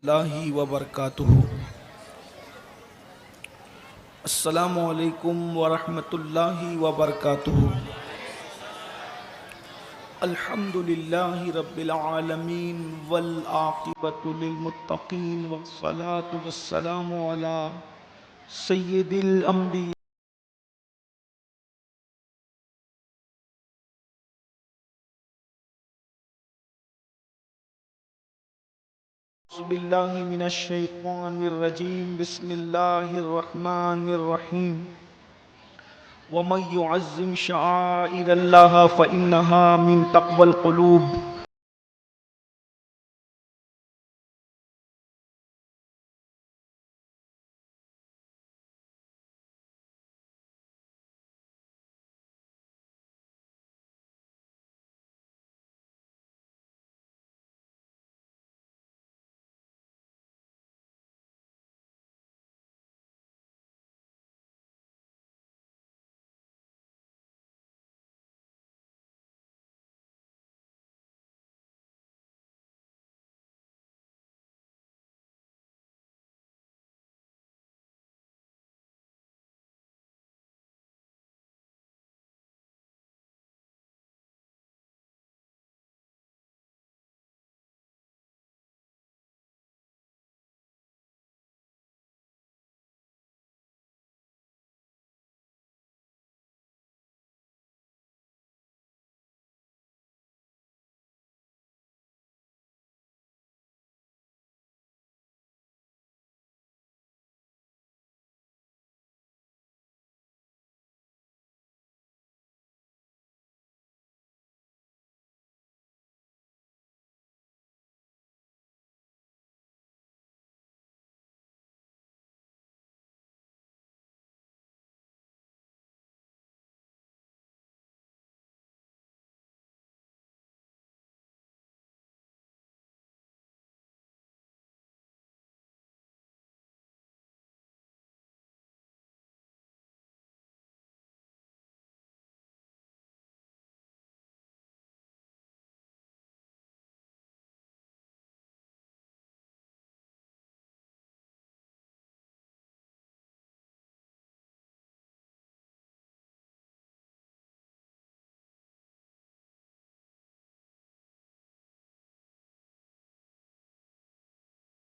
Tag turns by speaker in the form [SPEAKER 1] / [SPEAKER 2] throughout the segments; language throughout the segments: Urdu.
[SPEAKER 1] اللہ وبرکاتہ۔ السلام علیکم ورحمۃ اللہ وبرکاتہ۔ الحمد للہ رب العالمین والعاقبۃ للمتقین والصلاة والسلام علی سید الانبیاء اعوذ باللہ من الشیطان الرجیم بسم اللہ الرحمن الرحیم ومن يعظم شعائر اللہ فإنها من تقوى القلوب۔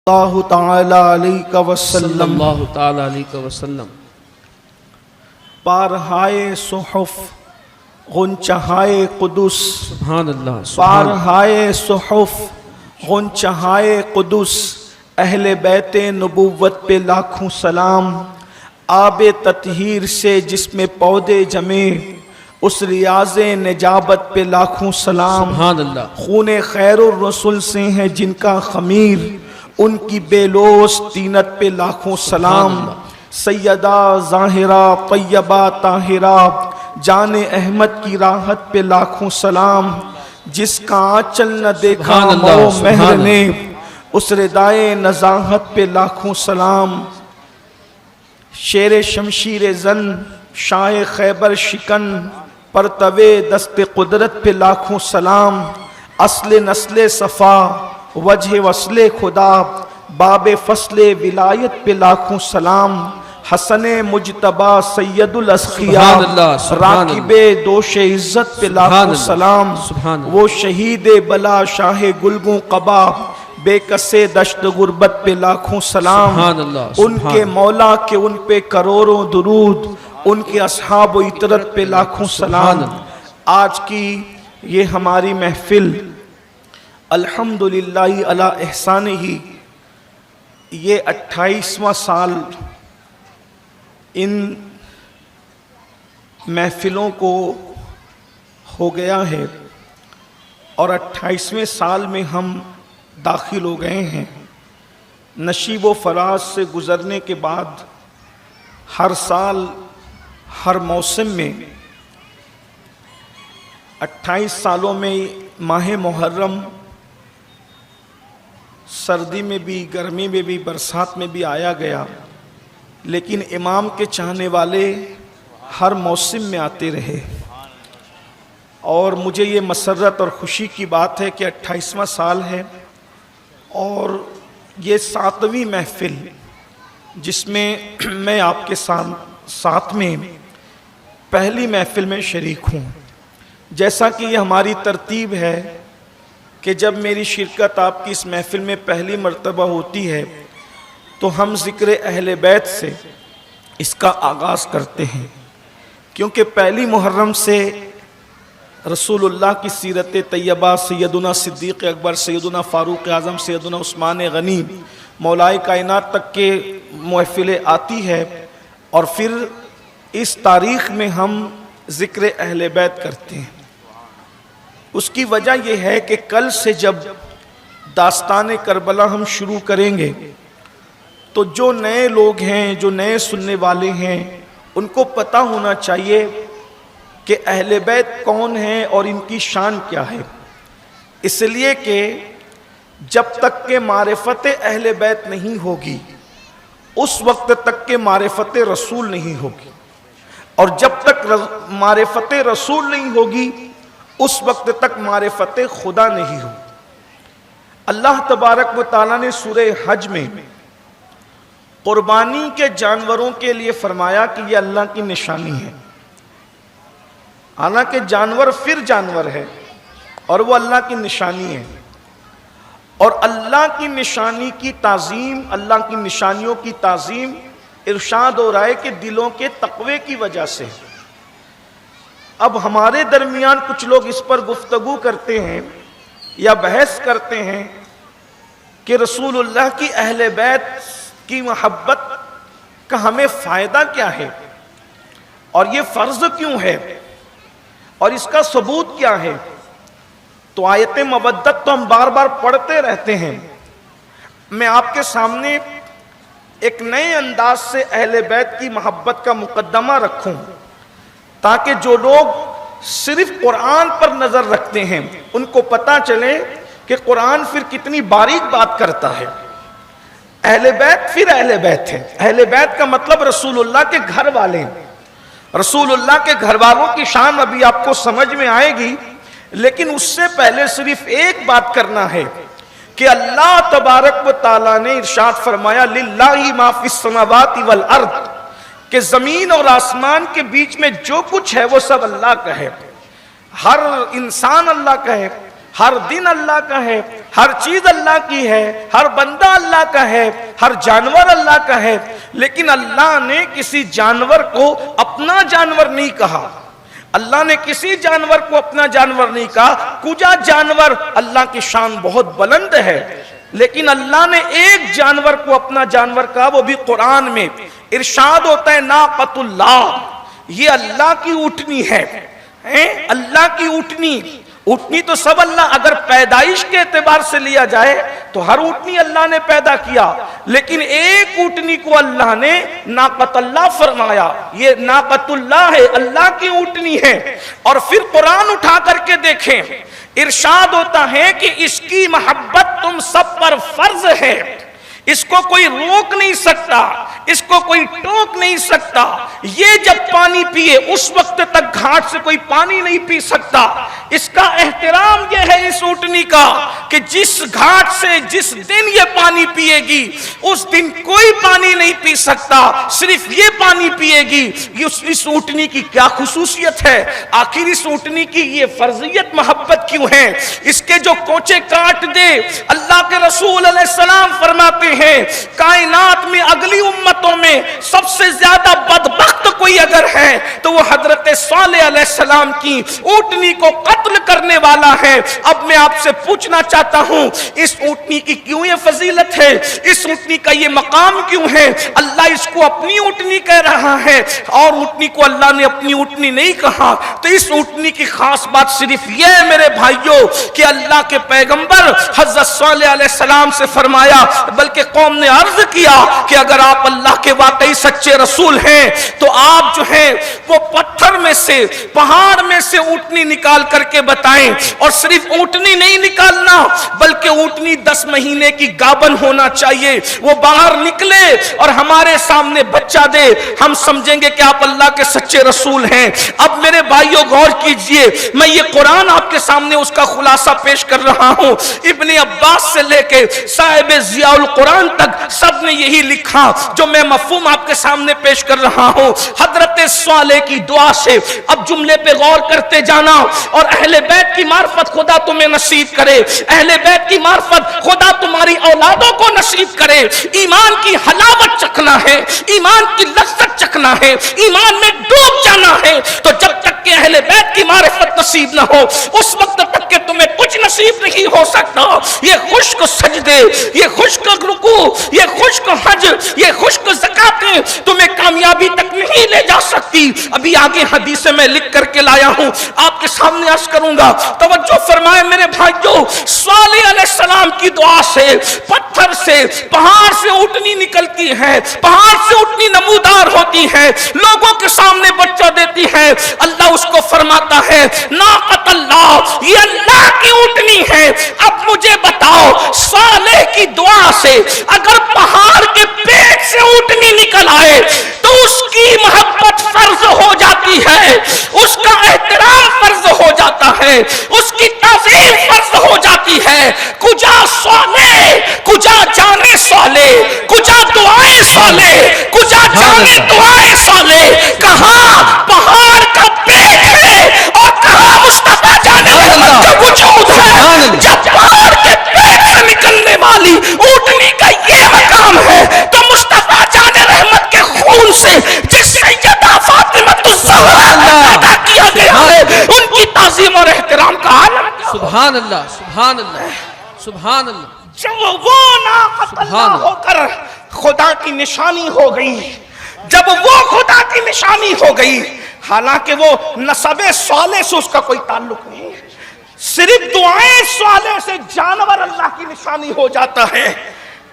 [SPEAKER 1] اللہ تعالی علیہ
[SPEAKER 2] صلی
[SPEAKER 1] وسلم۔
[SPEAKER 2] اللہ تعالی علیہ وسلم۔
[SPEAKER 1] پارہائے صحف غنچہائے قدس،
[SPEAKER 2] سبحان اللہ سبحان اللہ۔
[SPEAKER 1] پارہائے صحف غنچہائے قدس، اہل بیت نبوت پہ لاکھوں سلام۔ آب تطہیر سے جس میں پودے جمے، اس ریاض نجابت پہ لاکھوں سلام۔
[SPEAKER 2] سبحان اللہ۔
[SPEAKER 1] خون خیر الرسل سے ہیں جن کا خمیر، ان کی بے لوث طینت پہ لاکھوں سلام۔ سیدہ ظاہرہ طیبہ طاہرہ، جان احمد کی راحت پہ لاکھوں سلام۔ جس کا آنچل نہ دیکھا
[SPEAKER 2] سبحان اللہ،
[SPEAKER 1] مو
[SPEAKER 2] سبحان
[SPEAKER 1] مہر
[SPEAKER 2] اللہ۔
[SPEAKER 1] نے، اس ردائے نزاہت پہ لاکھوں سلام۔ شیر شمشیر زن، شاہ خیبر شکن، پرتوے دست قدرت پہ لاکھوں سلام۔ اصل نسل صفا، وجہ وصل خدا، باب فصل ولایت پہ لاکھوں سلام۔ حسن مجتبی سید الاسخیاء،
[SPEAKER 2] سبحان اللہ، سبحان
[SPEAKER 1] راکب دوش عزت پہ
[SPEAKER 2] سبحان
[SPEAKER 1] لاکھوں
[SPEAKER 2] اللہ،
[SPEAKER 1] سلام۔
[SPEAKER 2] سبحان اللہ۔
[SPEAKER 1] وہ شہید بلا شاہ گلگوں قبا، بے کسے دشت غربت پہ لاکھوں سلام۔
[SPEAKER 2] سبحان اللہ،
[SPEAKER 1] ان
[SPEAKER 2] سبحان
[SPEAKER 1] کے
[SPEAKER 2] اللہ۔
[SPEAKER 1] مولا کے ان پہ کروڑوں درود، ان کے اصحاب و اطرت پہ لاکھوں سلام۔
[SPEAKER 2] سبحان اللہ۔
[SPEAKER 1] آج کی یہ ہماری محفل الحمدللہ علی احسانہ، یہ 28واں سال ان محفلوں کو ہو گیا ہے، اور 28ویں سال میں ہم داخل ہو گئے ہیں۔ نشیب و فراز سے گزرنے کے بعد ہر سال ہر موسم میں 28 سالوں میں ماہ محرم سردی میں بھی، گرمی میں بھی، برسات میں بھی آیا گیا، لیکن امام کے چاہنے والے ہر موسم میں آتے رہے۔ اور مجھے یہ مسرت اور خوشی کی بات ہے کہ 28واں سال ہے، اور یہ 7ویں محفل جس میں میں آپ کے ساتھ میں پہلی محفل میں شریک ہوں. جیسا کہ یہ ہماری ترتیب ہے کہ جب میری شرکت آپ کی اس محفل میں پہلی مرتبہ ہوتی ہے تو ہم ذکر اہل بیت سے اس کا آغاز کرتے ہیں، کیونکہ پہلی محرم سے رسول اللہ کی سیرت طیبہ، سیدنا صدیق اکبر، سیدنا فاروق اعظم، سیدنا عثمان غنی، مولائے کائنات تک کے محفلیں آتی ہے، اور پھر اس تاریخ میں ہم ذکر اہل بیت کرتے ہیں. اس کی وجہ یہ ہے کہ کل سے جب داستان کربلا ہم شروع کریں گے تو جو نئے لوگ ہیں، جو نئے سننے والے ہیں، ان کو پتہ ہونا چاہیے کہ اہل بیت کون ہیں اور ان کی شان کیا ہے. اس لیے کہ جب تک کہ معرفت اہل بیت نہیں ہوگی اس وقت تک کہ معرفت رسول نہیں ہوگی، اور جب تک معرفت رسول نہیں ہوگی اس وقت تک معرفت خدا نہیں ہوگی. اللہ تبارک و تعالیٰ نے سورہ حج میں قربانی کے جانوروں کے لیے فرمایا کہ یہ اللہ کی نشانی ہے. حالانکہ جانور پھر جانور ہے اور وہ اللہ کی نشانی ہے، اور اللہ کی نشانی کی تعظیم، اللہ کی نشانیوں کی تعظیم ارشاد ہو رہا ہے کہ دلوں کے تقوی کی وجہ سے. اب ہمارے درمیان کچھ لوگ اس پر گفتگو کرتے ہیں یا بحث کرتے ہیں کہ رسول اللہ کی اہل بیت کی محبت کا ہمیں فائدہ کیا ہے، اور یہ فرض کیوں ہے، اور اس کا ثبوت کیا ہے. تو آیت مودت تو ہم بار بار پڑھتے رہتے ہیں. میں آپ کے سامنے ایک نئے انداز سے اہل بیت کی محبت کا مقدمہ رکھوں تاکہ جو لوگ صرف قرآن پر نظر رکھتے ہیں ان کو پتہ چلے کہ قرآن پھر کتنی باریک بات کرتا ہے. اہل بیت پھر اہل بیت ہے. اہل بیت کا مطلب رسول اللہ کے گھر والے ہیں. رسول اللہ کے گھر والوں کی شان ابھی آپ کو سمجھ میں آئے گی، لیکن اس سے پہلے صرف ایک بات کرنا ہے کہ اللہ تبارک و تعالیٰ نے ارشاد فرمایا للہ ما فی السماوات والارض، کہ زمین اور آسمان کے بیچ میں جو کچھ ہے وہ سب اللہ کا ہے. ہر انسان اللہ کا ہے، ہر دن اللہ کا ہے، ہر چیز اللہ کی ہے، ہر بندہ اللہ کا ہے، ہر جانور اللہ کا ہے. لیکن اللہ نے کسی جانور کو اپنا جانور نہیں کہا. اللہ نے کسی جانور کو اپنا جانور نہیں کہا. کجا جانور اللہ کی شان بہت بلند ہے، لیکن اللہ نے ایک جانور کو اپنا جانور کہا، وہ بھی قرآن میں ارشاد ہوتا ہے ناقۃ اللہ، یہ اللہ کی اونٹنی ہے. اللہ کی اونٹنی. اونٹنی تو سب اللہ، اگر پیدائش کے اعتبار سے لیا جائے تو ہر اونٹنی اللہ نے پیدا کیا، لیکن ایک اونٹنی کو اللہ نے ناقۃ اللہ فرمایا. یہ ناقۃ اللہ ہے، اللہ کی اونٹنی ہے. اور پھر قرآن اٹھا کر کے دیکھیں، ارشاد ہوتا ہے کہ اس کی محبت تم سب پر فرض ہے. اس کو کوئی روک نہیں سکتا، اس کو کوئی ٹوک نہیں سکتا. یہ جب پانی پیے اس وقت تک گھاٹ سے کوئی پانی نہیں پی سکتا. اس کا احترام یہ ہے اس اونٹنی کا کہ جس گھاٹ سے جس دن یہ پانی پیے گی اس دن کوئی پانی نہیں پی سکتا، صرف یہ پانی پیے گی. اس اونٹنی کی کیا خصوصیت ہے؟ آخر اس اونٹنی کی یہ فرضیت محبت کیوں ہے؟ اس کے جو کوچے کاٹ دے، اللہ کے رسول علیہ السلام فرماتے ہیں کائنات میں اگلی امتوں میں سب سے زیادہ بدبخت کوئی اگر ہے تو وہ حضرت صالح علیہ السلام کی اونٹنی کو قتل کرنے والا ہے. اب میں آپ سے پوچھنا چاہتا ہوں اس اونٹنی کی کیوں یہ فضیلت ہے؟ اس اونٹنی کا یہ مقام کیوں ہے؟ اللہ اس کو اپنی اونٹنی کہہ رہا ہے اور اونٹنی کو اللہ نے اپنی اونٹنی نہیں کہا. تو اس اونٹنی کی خاص بات صرف یہ ہے میرے بھائیوں کہ اللہ کے پیغمبر حضرت صالح علیہ السلام سے فرمایا، بلکہ قوم نے عرض کیا کہ اگر آپ اللہ کے واقعی سچے رسول ہیں تو آپ جو ہیں وہ پتھر میں سے، پہاڑ میں سے اونٹنی نکال کر کے بتائیں. اور صرف اونٹنی نہیں نکالنا بلکہ اونٹنی 10 مہینے کی گابن ہونا چاہیے. وہ باہر نکلے اور ہمارے سامنے بچہ دے، ہم سمجھیں گے کہ آپ اللہ کے سچے رسول ہیں. اب میرے بھائیوں غور کیجئے، میں یہ قرآن آپ کے سامنے اس کا خلاصہ پیش کر رہا ہوں. ابن عباس سے لے کے صاحب ضیاء القرآن قرآن تک سب نے یہی لکھا جو میں مفہوم آپ کے سامنے پیش کر رہا ہوں. حضرت صالح کی دعا سے اب جملے پہ غور کرتے جانا, اور اہل بیت کی معرفت خدا تمہیں نصیب کرے, اہل بیت کی معرفت خدا تمہاری اولادوں کو نصیب کرے. ایمان کی حلاوت چکھنا ہے, ایمان کی لذت چکھنا ہے, ایمان میں ڈوب جانا ہے, تو جب تک کہ اہل بیت کی معرفت نصیب نہ ہو اس وقت تک کہ تمہیں کچھ نصیب نہیں ہو سکتا. یہ خشک سجدے, یہ خشک رکوع, یہ خشک حج, یہ خشک زکاتیں تمہیں کامیابی تک نہیں لے جا سکتی. ابھی آگے حدیث میں لکھ کر کے لایا ہوں, آپ کے سامنے عرض کروں گا. توجہ فرمائے میرے بھائیو, صالح علیہ السلام کی دعا سے پتھر سے پہاڑ سے اٹھنی نکلتی ہے, پہاڑ سے اٹھنی نمودار ہوتی ہے, لوگوں کے سامنے بچہ دیتی ہے. اللہ اس کو فرماتا ہے ناقۃ اللہ, یہ اللہ کی اٹھنی ہے. اب مجھے بتاؤ صالح کی دعا سے اگر پہاڑ کے پیٹ سے اٹھنی نکل آئے تو اس کی محبت فرض ہو جاتی ہے, اس کا احترام فرض ہو جاتا ہے, اس کی تعظیم فرض ہو جاتی ہے. کجا صالح, کجا جانے صالح, کجا دعائیں صالح, کجا جانے دعائیں صالح. کہاں پہاڑ کا پیٹ ہے اور کہاں مصطفیٰ جانے رحمت کا وجود ہے. جب پہاڑ کے پیٹ سے نکلنے والی اونٹنی کا یہ مقام ہے تو مصطفیٰ جانے رحمت کے خون سے جس سیدہ فاطمہ الزہرا پیدا کیا گیا ہے ان کی تعظیم اور احترام کا عالم.
[SPEAKER 2] سبحان اللہ, سبحان اللہ, سبحان اللہ.
[SPEAKER 1] جب وہ ناقۃ اللہ ہو کر خدا کی نشانی ہو گئی, جب وہ خدا کی نشانی ہو گئی, حالانکہ وہ نسب صالح سے اس کا کوئی تعلق نہیں, صرف دعائیں صالح سے جانور اللہ کی نشانی ہو جاتا ہے,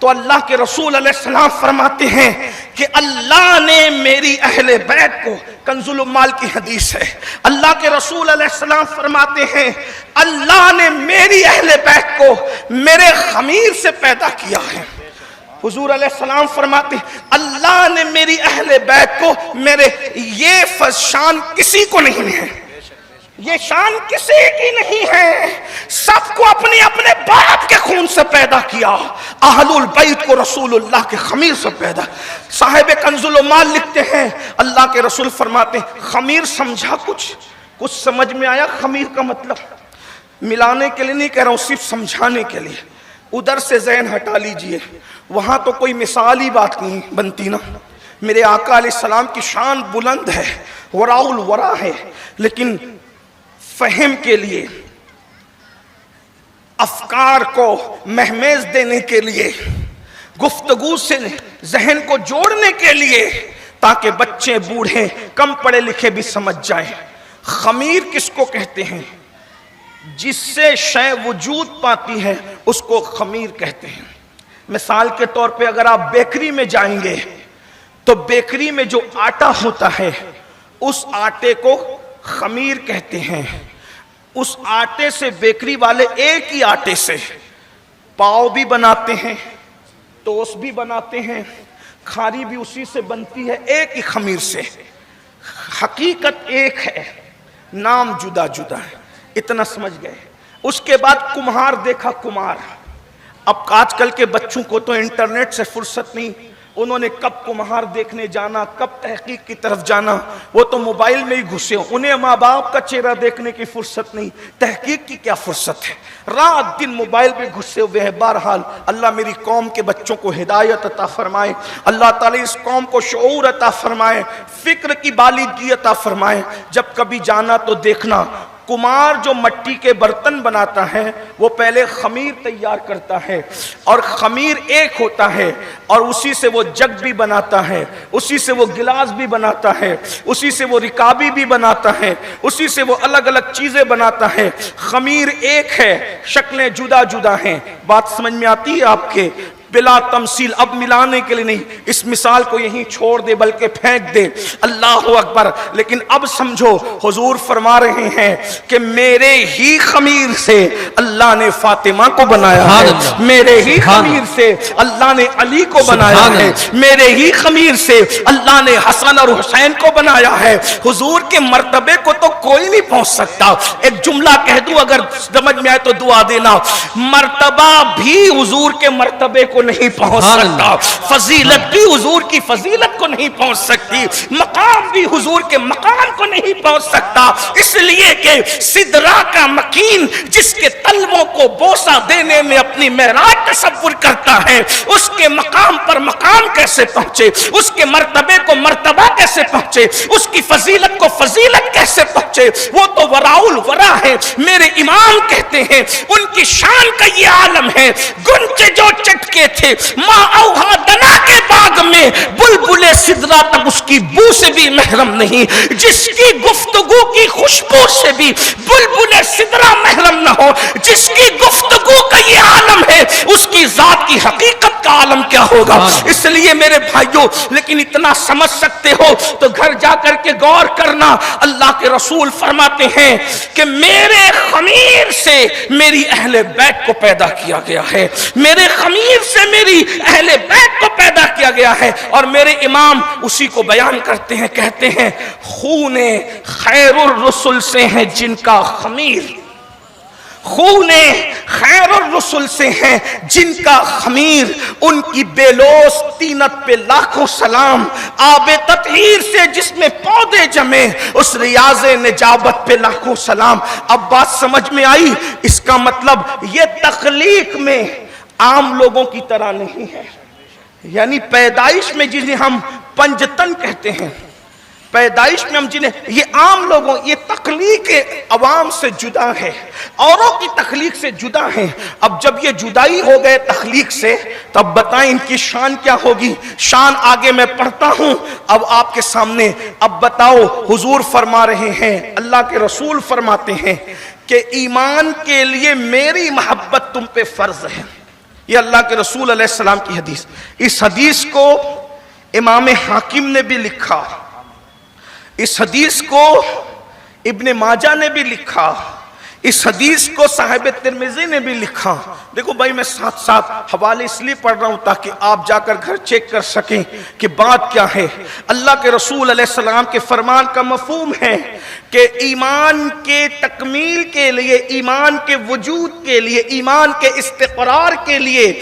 [SPEAKER 1] تو اللہ کے رسول علیہ السلام فرماتے ہیں کہ اللہ نے میری اہل بیت کو, کنز العمال کی حدیث ہے, اللہ کے رسول علیہ السلام فرماتے ہیں اللہ نے میری اہل بیت کو میرے خمیر سے پیدا کیا ہے. حضور علیہ السلام فرماتے ہیں اللہ نے میری اہل بیت کو میرے, یہ شان کسی کو نہیں ہے, یہ شان کسی کی نہیں ہے, سب کو اپنے اپنے باپ کے خون سے پیدا کیا. اہل البیت کو رسول اللہ کے خمیر سے پیدا. صاحب کنز العمال لکھتے ہیں اللہ کے رسول فرماتے ہیں خمیر سمجھا, کچھ سمجھ میں آیا خمیر کا مطلب؟ ملانے کے لیے نہیں کہہ رہا ہوں, صرف سمجھانے کے لیے. ادھر سے ذہن ہٹا لیجئے, وہاں تو کوئی مثال ہی بات نہیں بنتی نا. میرے آقا علیہ السلام کی شان بلند ہے, وراء الورا ہے, لیکن فہم کے لیے, افکار کو مہمیز دینے کے لیے, گفتگو سے ذہن کو جوڑنے کے لیے, تاکہ بچے بوڑھے کم پڑھے لکھے بھی سمجھ جائیں. خمیر کس کو کہتے ہیں؟ جس سے شے وجود پاتی ہے اس کو خمیر کہتے ہیں. مثال کے طور پہ اگر آپ بیکری میں جائیں گے تو بیکری میں جو آٹا ہوتا ہے اس آٹے کو خمیر کہتے ہیں. اس آٹے سے بیکری والے ایک ہی آٹے سے پاؤ بھی بناتے ہیں, ٹوسٹ بھی بناتے ہیں, کھاری بھی اسی سے بنتی ہے, ایک ہی خمیر سے. حقیقت ایک ہے, نام جدا جدا ہے. اتنا سمجھ گئے. اس کے بعد کمہار دیکھا, کمہار. اب آج کل کے بچوں کو تو انٹرنیٹ سے فرصت نہیں, انہوں نے کب کمہار دیکھنے جانا, کب تحقیق کی طرف جانا, وہ تو موبائل میں ہی گھسے ہو. انہیں ماں باپ کا چہرہ دیکھنے کی فرصت نہیں, تحقیق کی کیا فرصت ہے, رات دن موبائل پہ گھسے ہوئے ہیں. بہرحال اللہ میری قوم کے بچوں کو ہدایت عطا فرمائے, اللہ تعالی اس قوم کو شعور عطا فرمائے, فکر کی بالیدگی عطا فرمائے. جب کبھی جانا تو دیکھنا, کمار جو مٹی کے برتن بناتا ہے وہ پہلے خمیر تیار کرتا ہے, اور خمیر ایک ہوتا ہے, اور اسی سے وہ جگ بھی بناتا ہے, اسی سے وہ گلاس بھی بناتا ہے, اسی سے وہ رکابی بھی بناتا ہے, اسی سے وہ الگ الگ چیزیں بناتا ہے. خمیر ایک ہے, شکلیں جدا جدا ہیں. بات سمجھ میں آتی ہے آپ کے؟ بلا تمثیل. اب ملانے کے لیے نہیں, اس مثال کو یہیں چھوڑ دے بلکہ پھینک دے. اللہ اکبر. لیکن اب سمجھو, حضور فرما رہے ہیں کہ میرے ہی خمیر سے اللہ نے فاطمہ کو بنایا ہے, میرے ہی خمیر سے اللہ نے علی کو بنایا ہے, میرے ہی خمیر سے اللہ نے حسن اور حسین کو بنایا ہے. حضور کے مرتبے کو تو کوئی نہیں پہنچ سکتا. ایک جملہ کہہ دوں, اگر سمجھ میں آئے تو دعا دینا, مرتبہ بھی حضور کے مرتبے کو نہیں پہنچ سکتا، فضیلت بھی حضور کی فضیلت کو نہیں پہنچ سکتی، مقام بھی حضور کے مقام کو نہیں پہنچ سکتا، اس لیے کہ سدرا کا مکین جس کے تلووں کو بوسہ دینے میں اپنی معراج تصور کرتا ہے، اس کے مقام پر مقام کیسے پہنچے، اس کے مرتبے کو مرتبہ کیسے پہنچے، اس کی فضیلت کو فضیلت کیسے پہنچے؟ وہ تو وراء الورا ہے۔ میرے امام کہتے ہیں ان کی شان کا یہ عالم ہے، گنچے جو چٹکے تھے ماں اوہا دنا کے باغ میں، بلبل سدرا تک اس کی بو سے بھی محرم نہیں، جس کی گفتگو کی خوشبو سے بھی بلبل سدرا محرم نہ ہو، جس کی گفتگو کا یہ عالم ہے، اس کی ذات کی حقیقت کا عالم کیا ہوگا؟ اس لیے میرے بھائیوں، لیکن اتنا سمجھ سکتے ہو تو گھر جا کر کے غور کرنا، اللہ کے رسول فرماتے ہیں کہ میرے خمیر سے میری اہل بیت کو پیدا کیا گیا ہے، میرے خمیر سے میری اہل بیت کو پیدا کیا گیا ہے، اور میرے امام اسی کو بیان کرتے ہیں، کہتے ہیں خون خیر الرسل سے ہے جن کا خمیر، خون خیر الرسل سے ہیں جن کا خمیر، ان کی بیلوس طینت پہ لاکھوں سلام، آب تطہیر سے جس میں پودے جمے اس ریاض نجابت پہ لاکھوں سلام۔ اب بات سمجھ میں آئی؟ اس کا مطلب یہ تخلیق میں عام لوگوں کی طرح نہیں ہے، یعنی پیدائش میں جنہیں ہم پنجتن کہتے ہیں، پیدائش میں ہم جنہیں، یہ عام لوگوں، یہ تخلیق عوام سے جدا ہے، اوروں کی تخلیق سے جدا ہے۔ اب جب یہ جدائی ہو گئے تخلیق سے، تب بتائیں ان کی شان کیا ہوگی؟ شان آگے میں پڑھتا ہوں اب آپ کے سامنے۔ اب بتاؤ، حضور فرما رہے ہیں، اللہ کے رسول فرماتے ہیں کہ ایمان کے لیے میری محبت تم پہ فرض ہے۔ یہ اللہ کے رسول علیہ السلام کی حدیث۔ اس حدیث کو امام حاکم نے بھی لکھا، اس حدیث کو ابن ماجہ نے بھی لکھا، اس حدیث کو صاحب ترمذی نے بھی لکھا۔ دیکھو بھائی، میں ساتھ ساتھ حوالے اس لیے پڑھ رہا ہوں تاکہ آپ جا کر گھر چیک کر سکیں کہ بات کیا ہے۔ اللہ کے رسول علیہ السلام کے فرمان کا مفہوم ہے کہ ایمان کے تکمیل کے لیے، ایمان کے وجود کے لیے، ایمان کے استقرار کے لیے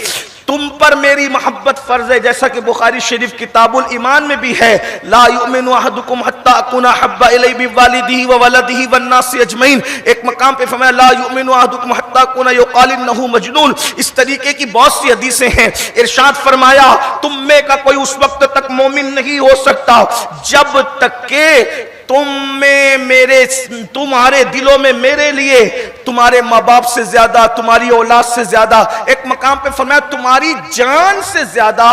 [SPEAKER 1] تم پر میری محبت فرض ہے، جیسا کہ بخاری شریف کتاب الایمان میں بھی ہے، لا یؤمن احدکم حتی اکون احب الیہ من والدہ وولدہ والناس اجمعین۔ ایک مقام پہ فرمایا لا یؤمن احدکم حتی اکون یقال انہ مجنون۔ اس طریقے کی بہت سی حدیثیں ہیں۔ ارشاد فرمایا تم میں کا کوئی اس وقت تک مومن نہیں ہو سکتا جب تک کہ تمہارے دلوں میں میرے لیے تمہارے ماں باپ سے زیادہ، تمہاری اولاد سے زیادہ، ایک مقام پہ فرمایا تمہاری جان سے زیادہ،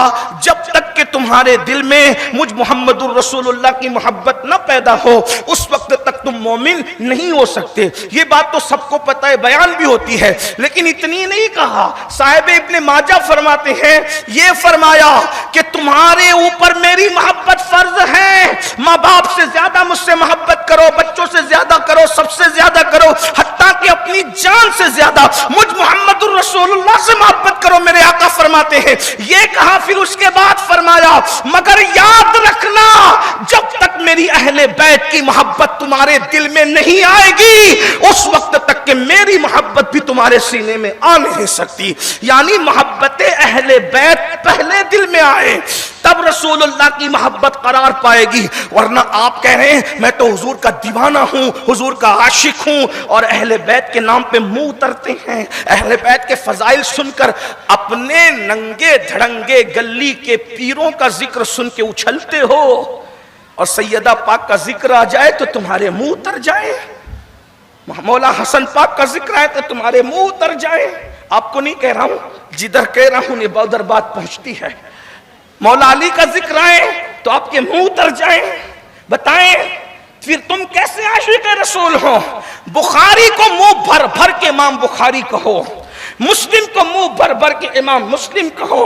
[SPEAKER 1] جب تک کہ تمہارے دل میں مجھ محمد الرسول اللہ کی محبت نہ پیدا ہو اس وقت تک تم مومن نہیں ہو سکتے۔ یہ بات تو سب کو پتہ ہے، بیان بھی ہوتی ہے، لیکن اتنی نہیں کہا۔ صاحب ابن ماجہ فرماتے ہیں، یہ فرمایا کہ تمہارے اوپر میری محبت فرض ہے، ماں باپ سے زیادہ مجھ سے محبت کرو، بچوں سے زیادہ کرو، سب سے زیادہ کرو، حتیٰ کہ اپنی جان سے زیادہ مجھ محمد الرسول اللہ سے محبت کرو۔ میرے آقا فرماتے ہیں، یہ کہا، پھر اس کے بعد فرمایا مگر یاد رکھنا جب تک میری اہل بیت کی محبت تمہارے دل میں نہیں آئے گی اس وقت تک کہ میری محبت بھی تمہارے سینے میں آ نہیں سکتی۔ یعنی محبت اہل بیت پہلے دل میں آئے تب رسول اللہ کی محبت قرار پائے گی، ورنہ آپ کہہ رہے ہیں میں تو حضور کا دیوانہ ہوں، حضور کا عاشق ہوں، اور اہل بیت کے نام پہ منہ اترتے ہیں، اہل بیت کے فضائل سن کر اپنے ننگے دھڑنگے گلی کے پیروں کا ذکر سن کے اچھلتے ہو، اور سیدہ پاک کا ذکر آ جائے تو تمہارے منہ اتر جائے، مولا حسن پاک کا ذکر آئے تو تمہارے منہ اتر جائے۔ آپ کو نہیں کہہ رہا ہوں، جدھر کہہ رہا ہوں ادھر بات پہنچتی ہے۔ مولا علی کا ذکر آئے تو آپ کے منہ اتر جائیں۔ بتائیں پھر تم کیسے عاشق رسول ہو؟ بخاری کو منہ بھر بھر کے امام بخاری کہو، مسلم کو منہ بھر بھر کے امام مسلم کہو،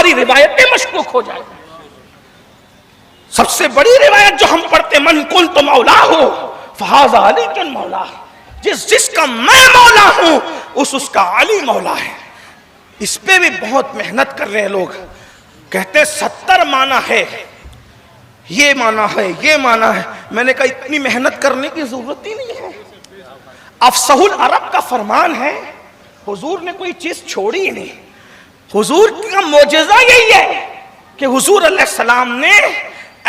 [SPEAKER 1] ہماری روایتیں مشکوک ہو جائیں. سب سے بڑی روایت جو ہم پڑھتے من کنت مولا ہو فہذا علی کن مولا، جس کا میں مولا ہوں اس کا علی مولا ہے. اس پہ بھی بہت محنت کر رہے ہیں لوگ، کہتے 70 معنی ہے، یہ معنی ہے، یہ معنی ہے. میں نے کہا اتنی محنت کرنے کی ضرورت ہی نہیں ہے. افصح العرب کا فرمان ہے، حضور نے کوئی چیز چھوڑی ہی نہیں. حضور کا معجزہ یہی ہے کہ حضور علیہ السلام نے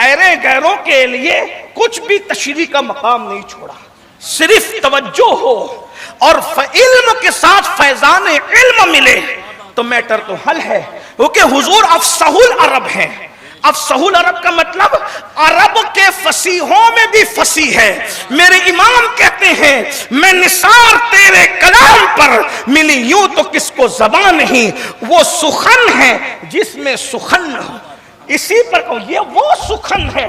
[SPEAKER 1] ایرے غیروں کے لیے کچھ بھی تشریح کا مقام نہیں چھوڑا. صرف توجہ ہو اور علم کے ساتھ فیضان علم ملے تو میٹر تو حل ہے. کیونکہ حضور افصح العرب ہیں. افصح العرب کا مطلب عرب کے فصیحوں میں بھی فصیح ہے. میرے امام کہتے ہیں میں نثار تیرے کلام پر ملی یوں تو کس کو زبان نہیں، وہ سخن ہے جس میں سخن نہ ہو. اسی پر یہ وہ سخن ہے.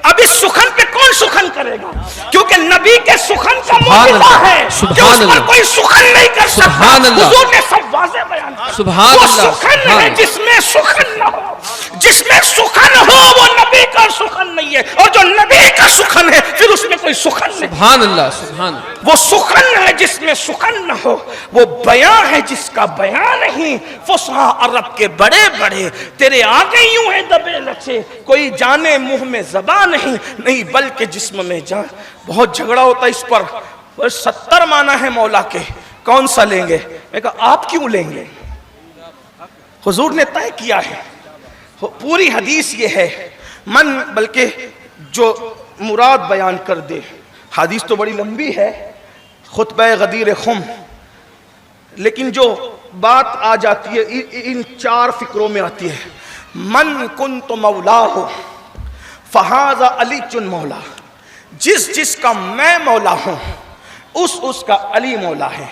[SPEAKER 1] اب اس سخن پہ کون سخن کرے گا؟ کیونکہ نبی کے سخن کا معجزہ ہے کہ اس پر کوئی سخن نہیں کر سکتا. حضور نے سب واضح بیان کیا. وہ سخن ہے جس میں سخن نہ ہو. جس میں سخن ہو وہ نبی کا سخن نہیں ہے، اور جو نبی کا سخن ہے پھر اس میں کوئی سخن نہیں.
[SPEAKER 2] سبحان اللہ، سبحان اللہ.
[SPEAKER 1] وہ سخن ہے جس میں سخن نہ ہو، وہ بیان ہے جس کا بیان نہیں. فصحا عرب کے بڑے بڑے تیرے آگے یوں ہیں دبے لچے، کوئی جانے منہ میں زبان نہیں بلکہ جسم میں جان. بہت جھگڑا ہوتا اس پر. 70 معنی ہے مولا کے، کون سا لیں گے؟ میں کہا آپ کیوں لیں گے؟ حضور نے طے کیا ہے. پوری حدیث یہ ہے بلکہ جو مراد بیان کر دے. حدیث تو بڑی لمبی ہے، خطبہ غدیر خم، لیکن جو بات آ جاتی ہے ان 4 فکروں میں آتی ہے. من کنت مولا ہو فہذا علی چن مولا، جس کا میں مولا ہوں اس کا علی مولا ہے.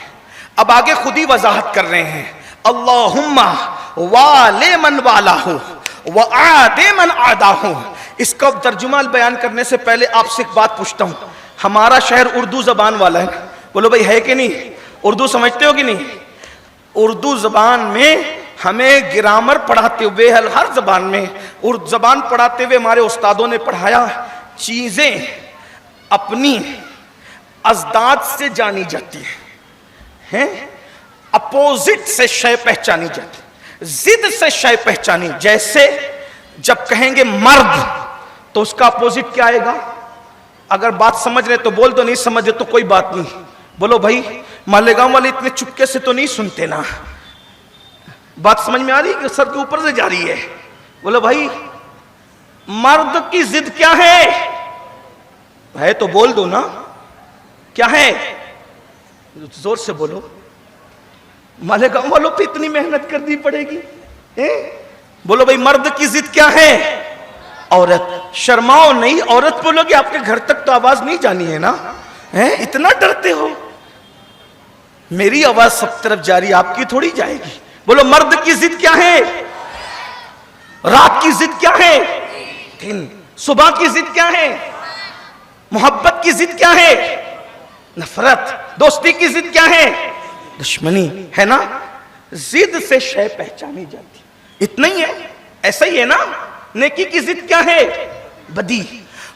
[SPEAKER 1] اب آگے خود ہی وضاحت کر رہے ہیں. اللہم والے من والا ہوں وعادے من عادا ہوں. اس کا ترجمہ بیان کرنے سے پہلے آپ سے ایک بات پوچھتا ہوں. ہمارا شہر اردو زبان والا ہے، بولو بھائی ہے کہ نہیں؟ اردو سمجھتے ہو کہ نہیں؟ اردو زبان میں ہمیں گرامر پڑھاتے ہوئے ہر زبان میں اردو زبان پڑھاتے ہوئے ہمارے استادوں نے پڑھایا چیزیں اپنی ازداد سے جانی جاتی ہیں، اپوزٹ سے شے پہچانی جاتی، ضد سے شے پہچانی. جیسے جب کہیں گے مرد تو اس کا اپوزٹ کیا آئے گا؟ اگر بات سمجھ رہے تو بول دو، نہیں سمجھ رہے تو کوئی بات نہیں. بولو بھائی مالیگاؤں والے اتنے چپکے سے تو نہیں سنتے نا، بات سمجھ میں آ رہی ہے کہ سر کے اوپر سے جا رہی ہے؟ بولو بھائی مرد کی ضد کیا ہے تو بول دو نا، کیا ہے؟ زور سے بولو. مالیگاؤں والوں پہ اتنی محنت کرنی پڑے گی. بولو بھائی مرد کی ضد کیا ہے؟ عورت. شرماؤ نہیں، عورت بولو گے آپ کے گھر تک تو آواز نہیں جانی ہے نا. اتنا ڈرتے ہو؟ میری آواز سب طرف جاری، آپ کی تھوڑی جائے گی. بولو مرد کی ضد کیا ہے؟ رات کی ضد کیا ہے؟ دن. صبح کی ضد کیا ہے؟ محبت کی ضد کیا ہے؟ نفرت. دوستی کی ضد کیا ہے؟ دشمنی. ہے نا؟ ضد سے شے پہچانی جاتی. اتنا ہی ہے، ایسا ہی ہے نا. نیکی کی ضد کیا ہے؟ بدی.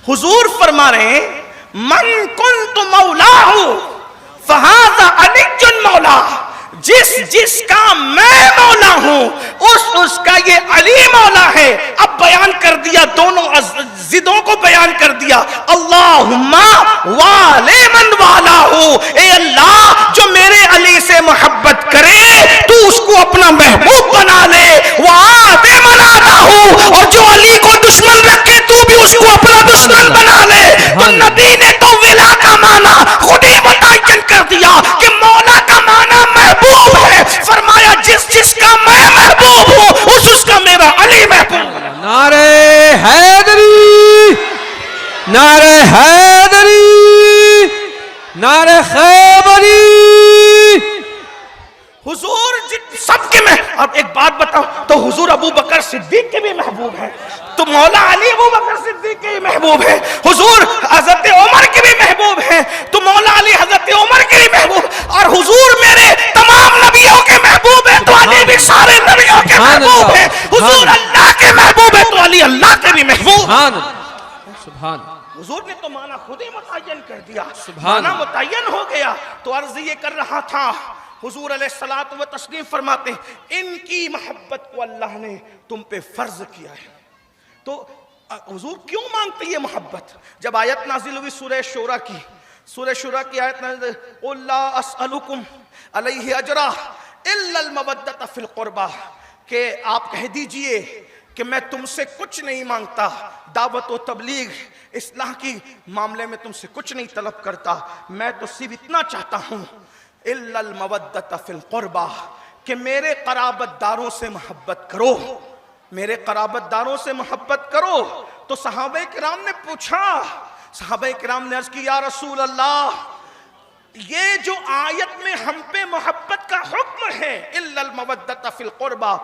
[SPEAKER 1] حضور فرما رہے ہیں من کنت مولا ہوں فہذا علی مولا، جس کا میں مولا ہوں اس کا یہ علی مولا ہے. اب بیان کر دیا، دونوں ضدوں کو بیان کر دیا. اللہم والے من والا ہوں، اے اللہ جو میرے علی سے محبت کرے تو اس کو اپنا محبوب بنا لے. وعادے من عادا ہوں، اور جو علی کو دشمن رکھے تو بھی اس کو اپنا دشمن بنا لے. تو نبی نے تو ولا کا معنی خود ہی متعین کر دیا کہ مولا کا معنی محبوب ہے. فرمایا جس کا میں محبوب ہوں اس کا میرا علی محبوب.
[SPEAKER 2] نعرہ حیدری، نعرہ حیدری، نعرہ خیبری.
[SPEAKER 1] حضور سب کے میں. اب ایک بات بتاؤ، تو حضور ابو بکر صدیق کے بھی محبوب ہیں، تو مولا علی ابو بکر صدیق کے بھی محبوب ہیں. حضور حضرت عمر کے بھی محبوب ہیں، تو مولا علی حضرت عمر کے بھی محبوب. اور حضور میرے تمام نبیوں کے محبوب ہیں، تو علی بھی سارے نبیوں کے کے
[SPEAKER 2] سبحان
[SPEAKER 1] محبوب
[SPEAKER 2] اللہ،
[SPEAKER 1] ہیں، حضور اللہ کے محبوب ہیں تو علی اللہ کے بھی محبوب۔
[SPEAKER 2] سبحان اللہ، سبحان اللہ،
[SPEAKER 1] حضور نے تو معنی خود ہی متعین کر دیا،
[SPEAKER 2] سبحان
[SPEAKER 1] معنی
[SPEAKER 2] اللہ۔
[SPEAKER 1] متعین ہو گیا۔ تو عرض یہ کر رہا تھا، حضور علیہ الصلوۃ و تسلیم فرماتے ہیں ان کی محبت کو اللہ نے تم پہ فرض کیا ہے۔ تو حضور کیوں مانگتے یہ محبت؟ جب آیت نازل ہوئی سورہ شورى کی، سورہ شورى کی آیت نازل، قُل لَا أَسْأَلُكُمْ عَلَيْهِ أَجْرًا إِلَّا الْمَوَدَّةَ فِي الْقُرْبَى، کہ آپ کہہ دیجئے کہ میں تم سے کچھ نہیں مانگتا، دعوت و تبلیغ اصلاح کی معاملے میں تم سے کچھ نہیں طلب کرتا، میں تو صرف اتنا چاہتا ہوں إِلَّا الْمَوَدَّةَ فِي الْقُرْبَى، کہ میرے قرابت داروں سے محبت کرو، میرے قرابت داروں سے محبت کرو۔ تو صحابہ کرام نے پوچھا، صحابہ کرام نے عرض کی یا رسول اللہ، یہ جو آیت میں ہم پہ محبت کا حکم ہے الا المودۃ فی القربى،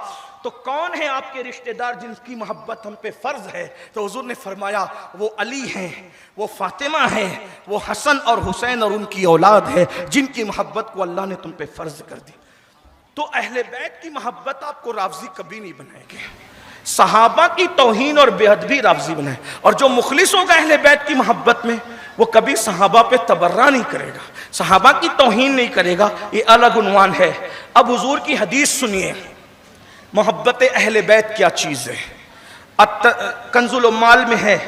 [SPEAKER 1] تو کون ہے آپ کے رشتہ دار جن کی محبت ہم پہ فرض ہے؟ تو حضور نے فرمایا وہ علی ہیں، وہ فاطمہ ہیں، وہ حسن اور حسین اور ان کی اولاد ہے جن کی محبت کو اللہ نے تم پہ فرض کر دی۔ تو اہل بیت کی محبت آپ کو رافضی کبھی نہیں بنائے گے، صحابہ کی توہین اور بے ادبی رافضی بنائے، اور جو مخلص ہوگا اہل بیت کی محبت میں وہ کبھی صحابہ پہ تبرہ نہیں کرے گا، صحابہ کی توہین نہیں کرے گا، یہ الگ عنوان ہے۔ اب حضور کی حدیث سنیے، محبت اہل بیت کیا چیز ہے۔ کنز العمال میں ہے،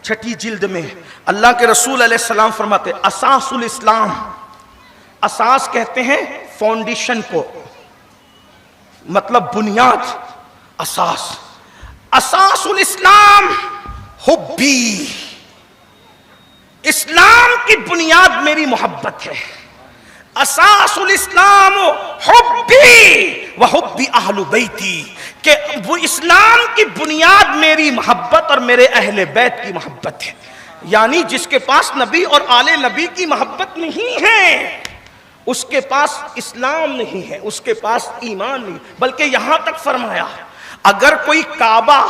[SPEAKER 1] 6 جلد میں، اللہ کے رسول علیہ السلام فرماتے اساس الاسلام، اساس کہتے ہیں فاؤنڈیشن کو، مطلب بنیاد، اساس، اساس الاسلام حبی، اسلام کی بنیاد میری محبت ہے، اساس الاسلام حبی وحب اہل بیتی، کہ وہ اسلام کی بنیاد میری محبت اور میرے اہل بیت کی محبت ہے۔ یعنی جس کے پاس نبی اور آل نبی کی محبت نہیں ہے اس کے پاس اسلام نہیں ہے، اس کے پاس ایمان نہیں، بلکہ یہاں تک فرمایا اگر کوئی کعبہ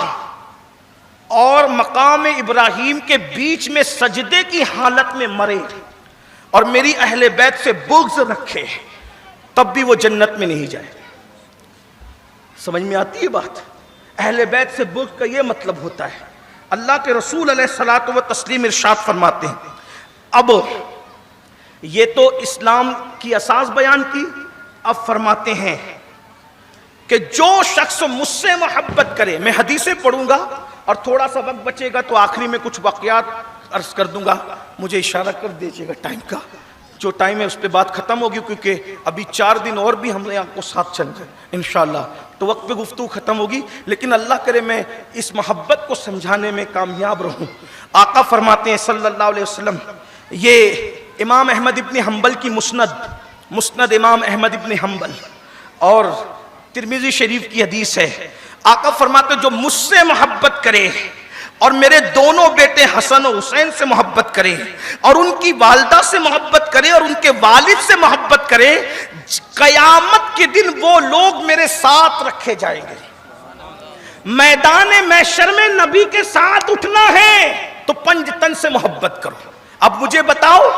[SPEAKER 1] اور مقام ابراہیم کے بیچ میں سجدے کی حالت میں مرے اور میری اہل بیت سے بغض رکھے تب بھی وہ جنت میں نہیں جائے۔ سمجھ میں آتی ہے بات؟ اہل بیت سے بغض کا یہ مطلب ہوتا ہے۔ اللہ کے رسول علیہ الصلوۃ و تسلیم ارشاد فرماتے ہیں، اب یہ تو اسلام کی اساس بیان کی، اب فرماتے ہیں کہ جو شخص مجھ سے محبت کرے، میں حدیثیں پڑھوں گا اور تھوڑا سا وقت بچے گا تو آخری میں کچھ واقعات عرض کر دوں گا، مجھے اشارہ کر دیجیے گا ٹائم کا، جو ٹائم ہے اس پہ بات ختم ہوگی، کیونکہ ابھی 4 دن اور بھی ہم نے آپ کو ساتھ چل گئے انشاءاللہ، تو وقت پہ گفتگو ختم ہوگی، لیکن اللہ کرے میں اس محبت کو سمجھانے میں کامیاب رہوں۔ آقا فرماتے ہیں صلی اللہ علیہ وسلم، یہ امام احمد ابن حنبل کی مسند امام احمد ابن حنبل اور ترمذی شریف کی حدیث ہے، آقا فرماتے جو مجھ سے محبت کرے اور میرے دونوں بیٹے حسن و حسین سے محبت کرے اور ان کی والدہ سے محبت کرے اور ان کے والد سے محبت کرے، قیامت کے دن وہ لوگ میرے ساتھ رکھے جائیں گے۔ میدان محشر میں نبی کے ساتھ اٹھنا ہے تو پنج تن سے محبت کرو۔ اب مجھے بتاؤ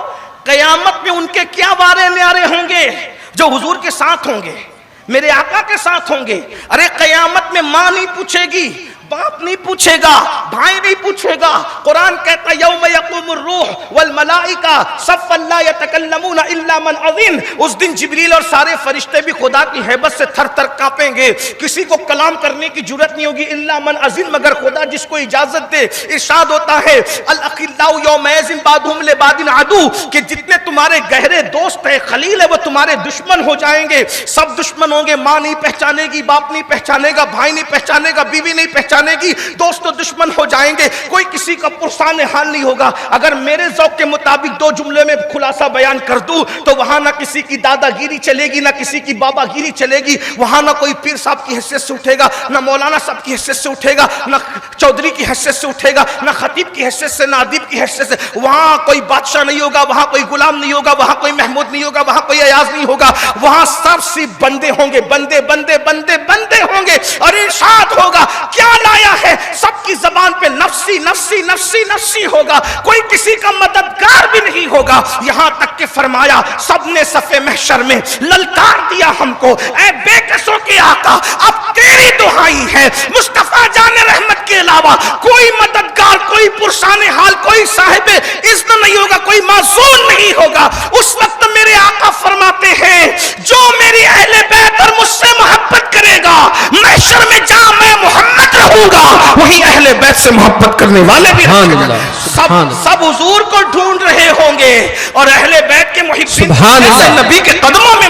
[SPEAKER 1] قیامت میں ان کے کیا وارے نیارے ہوں گے جو حضور کے ساتھ ہوں گے، میرے آقا کے ساتھ ہوں گے؟ ارے قیامت میں ماں نہیں پوچھے گی، باپ نہیں پوچھے گا، بھائی نہیں پوچھے گا۔ قرآن کہتا یوم یقوم الروح والملائکہ صفا لا یتکلمون الا من اذن، اس دن جبریل اور سارے فرشتے بھی خدا کی ہیبت سے تھر تھر کانپیں گے، کسی کو کلام کرنے کی جرت نہیں ہوگی الا من اذن، مگر خدا جس کو اجازت دے۔ ارشاد ہوتا ہے الاخلاء یومئذ بعضهم لبعض عدو، کہ جتنے تمہارے گہرے دوست ہیں خلیل ہے وہ تمہارے دشمن ہو جائیں گے، سب دشمن ہوں گے، ماں نہیں پہچانے گی، باپ نہیں پہچانے گا، بھائی نہیں پہچانے گا، بیوی نہیں پہچانے گی، دوست و دشمن ہو جائیں گے، کوئی کسی کا پرسان حال نہیں ہوگا۔ اگر میرے ذوق کے مطابق 2 جملے میں خلاصہ بیان کر دوں تو وہاں نہ کسی کی دادا گیری چلے گی، نہ کسی کی بابا گیری چلے گی، وہاں نہ کوئی پیر صاحب کی حیثیت سے اٹھے گا، نہ مولانا صاحب کی حیثیت سے اٹھے گا، نہ چودھری کی حیثیت سے اٹھے گا، نہ خطیب کی حیثیت سے، نہ ادیب کی حیثیت سے۔ وہاں کوئی بادشاہ نہیں ہوگا، وہاں کوئی غلام نہیں ہوگا، وہاں کوئی محمود نہیں ہوگا، وہاں کوئی ایاز نہیں ہوگا، وہاں سب صرف بندے ہوں گے، بندے بندے بندے بندے ہوں گے، اور ارشاد ہوگا کیا لایا ہے، سب کی زبان پہ نفسی نفسی نفسی نفسی ہوگا، کوئی کسی کا مددگار بھی نہیں ہوگا. یہاں تک کہ فرمایا سب نے صف محشر میں للکار دیا ہم کو, اے بے کسوں کے آقا اب تیری دعائی ہے, مصطفیٰ جان رحمت کے علاوہ کوئی مددگار, کوئی پرسان حال, کوئی صاحب اذن نہیں ہوگا, کوئی معزول نہیں ہوگا. اس وقت میرے آقا فرماتے ہیں جو میری اہل بیت اور مجھ سے محبت کرے گا محشر میں جہاں میں محمد رہوں گا وہی اہل بیت سے محبت کرنے والے بھی رہیں گے. سب حضور کو ڈھونڈ رہے ہوں گے اور اہل بیت کے محبین نبی کے قدموں میں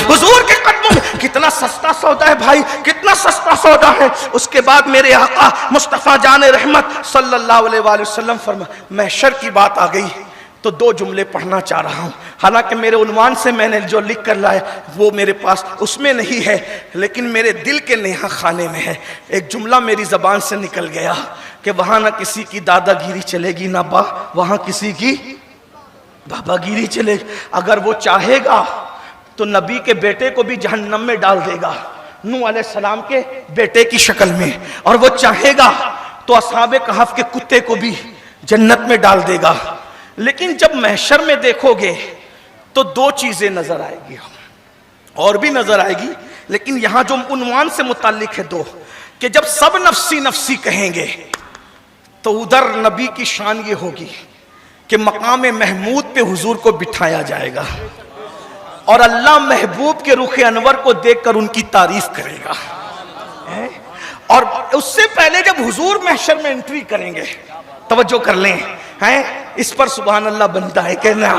[SPEAKER 1] حضور کے قدموں میں. کتنا سستا سودا ہے بھائی, کتنا سستا سودا ہے. اس کے بعد میرے آقا مصطفیٰ جان رحمت صلی اللہ علیہ وآلہ وسلم فرمایا محشر کی بات آ گئی تو 2 جملے پڑھنا چاہ رہا ہوں. حالانکہ میرے عنوان سے میں نے جو لکھ کر لایا وہ میرے پاس اس میں نہیں ہے, لیکن میرے دل کے نیہا خانے میں ہے. ایک جملہ میری زبان سے نکل گیا کہ وہاں نہ کسی کی دادا گیری چلے گی, نہ وہاں کسی کی بابا گیری چلے گی. اگر وہ چاہے گا تو نبی کے بیٹے کو بھی جہنم میں ڈال دے گا, نوح علیہ السلام کے بیٹے کی شکل میں, اور وہ چاہے گا تو اصحاب کہف کے کتے کو بھی جنت میں ڈال دے گا. لیکن جب محشر میں دیکھو گے تو 2 چیزیں نظر آئے گی, اور بھی نظر آئے گی, لیکن یہاں جو عنوان سے متعلق ہے 2, کہ جب سب نفسی نفسی کہیں گے تو ادھر نبی کی شان یہ ہوگی کہ مقام محمود پہ حضور کو بٹھایا جائے گا اور اللہ محبوب کے رخ انور کو دیکھ کر ان کی تعریف کرے گا. اور اس سے پہلے جب حضور محشر میں انٹری کریں گے, توجہ کر لیں, اس پر سبحان اللہ بنتا ہے کہنا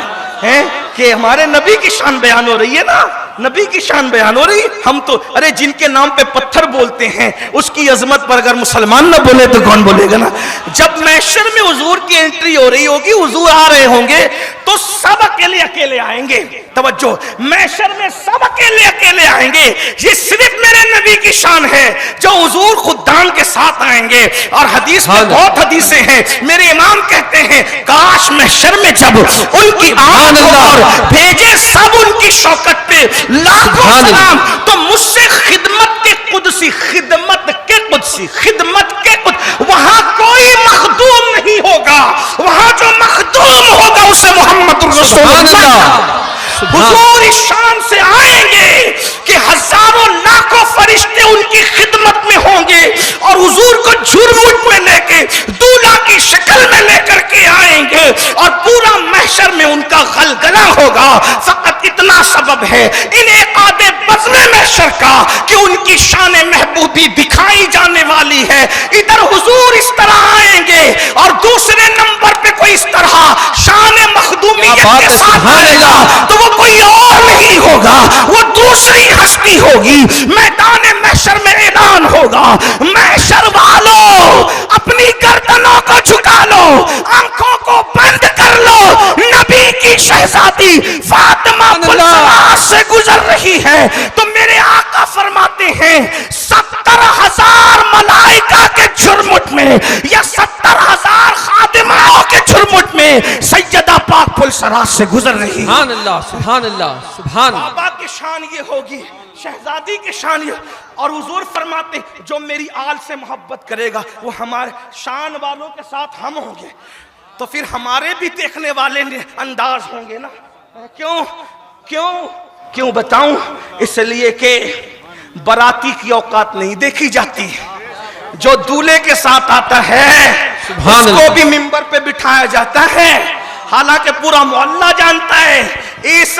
[SPEAKER 1] کہ ہمارے نبی کی شان بیان ہو رہی ہے نا, نبی کی شان بیان ہو رہی. ہم تو ارے جن کے نام پہ پتھر بولتے ہیں اس کی عظمت پر اگر مسلمان نہ بولے تو کون بولے گا نا. جب محشر میں حضور کی انٹری ہو رہی ہوگی, حضور آ رہے ہوں گے تو سب اکیلے آئیں گے. توجہ, محشر میں سب اکیلے آئیں گے. یہ صرف میرے نبی کی شان ہے جو حضور خدام کے ساتھ آئیں گے. اور حدیث میں بہت حدیثیں ہیں, میرے امام کہتے ہیں کاش محشر میں جب ان کی آمد اور بھیجے سب ان کی شوکت پہ لاکھوں سلام, تو مجھ سے خدمت کے قدسی وہاں کوئی مخدوم نہیں ہوگا, وہاں جو مخدوم ہوگا اسے محمد رسول اللہ. حضور اس شان سے آئیں گے کہ ہزاروں لاکھوں فرشتے ان کی خدمت میں ہوں گے اور حضور کو جھرمٹ میں لے کے دولہا کی شکل میں لے کر کے آئیں گے اور پورا محشر میں ان کا غلغلہ ہوگا. فقط اتنا سبب ہے انعقاد بزم محشر کا کہ ان کی شان محبوبی دکھائی جانے والی ہے. ادھر حضور اس طرح آئیں گے اور دوسرے نمبر پہ کوئی اس طرح شان مخدومیت کے ساتھ آئے گا تو وہ کوئی اور نہیں ہوگا, وہ دوسری ہستی ہوگی. میدان محشر میں اعلان ہوگا, محشر والو اپنی گردنوں کو جھکا لو, آنکھوں کو بند کر لو, نبی کی شہزادی فاطمہ سے گزر رہی ہے. تو میرے آقا فرماتے ہیں 70,000 ملائکہ کے جھرمٹ میں یا 70,000 خادماؤں کے جھرمٹ میں سیدہ پاک پل سراج سے گزر رہی.
[SPEAKER 2] سبحان اللہ, سبحان اللہ, سبحان اللہ.
[SPEAKER 1] بابا کی شان یہ ہوگی, شہزادی کی شان یہ. اور حضور فرماتے جو میری آل سے محبت کرے گا وہ ہمارے شان والوں کے ساتھ ہم ہوں گے. تو پھر ہمارے بھی دیکھنے والے انداز ہوں گے نا. کیوں بتاؤں؟ اس لیے کہ باراتی کی اوقات نہیں دیکھی جاتی. جو دولہے کے ساتھ آتا ہے اس کو بھی منبر پہ بٹھایا جاتا ہے, حالانکہ پورا محلہ جانتا ہے اس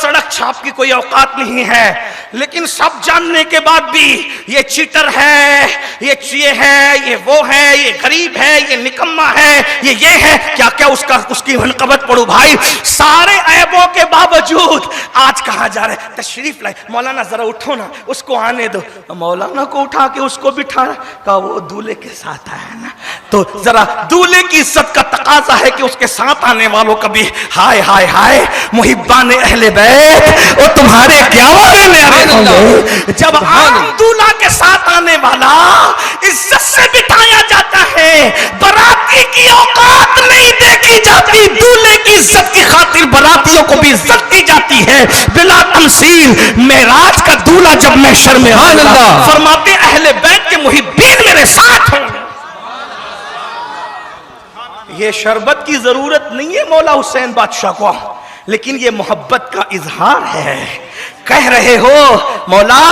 [SPEAKER 1] سڑک چھاپ کی کوئی اوقات نہیں ہے. لیکن سب جاننے کے بعد بھی یہ چیٹر ہے, یہ ہے, یہ وہ ہے, یہ غریب ہے, یہ نکمہ ہے, یہ ہے. کیا اس کی منقبت پڑھو بھائی. سارے عیبوں کے باوجود آج کہا جا رہا ہے تشریف لائے, مولانا ذرا اٹھو نا, اس کو آنے دو. مولانا کو اٹھا کے اس کو بٹھانا, کہا وہ دولہے کے ساتھ آیا نا, تو ذرا دولہے کی عزت کا تقاضا ہے کہ اس کے ساتھ آنے والوں کا بھی ہائے ہائے ہائے محبان اہل بیت وہ تمہارے کیا والے ہوں گے. جب عام دولہا کے ساتھ آنے والا عزت سے بٹھایا جاتا ہے, باراتی کی اوقات نہیں دیکھی جاتی, دولہے کی عزت کی خاطر براتیوں کو بھی عزت دی جاتی ہے بلا تمثیل. معراج کا دولہا جب محشر میں آئے فرماتے اہل بیت کے محبین میرے ساتھ ہوں. یہ شربت کی کی ضرورت نہیں ہے مولا حسین بادشاہ کو، لیکن یہ محبت کا اظہار ہے۔ کہہ رہے ہو مولا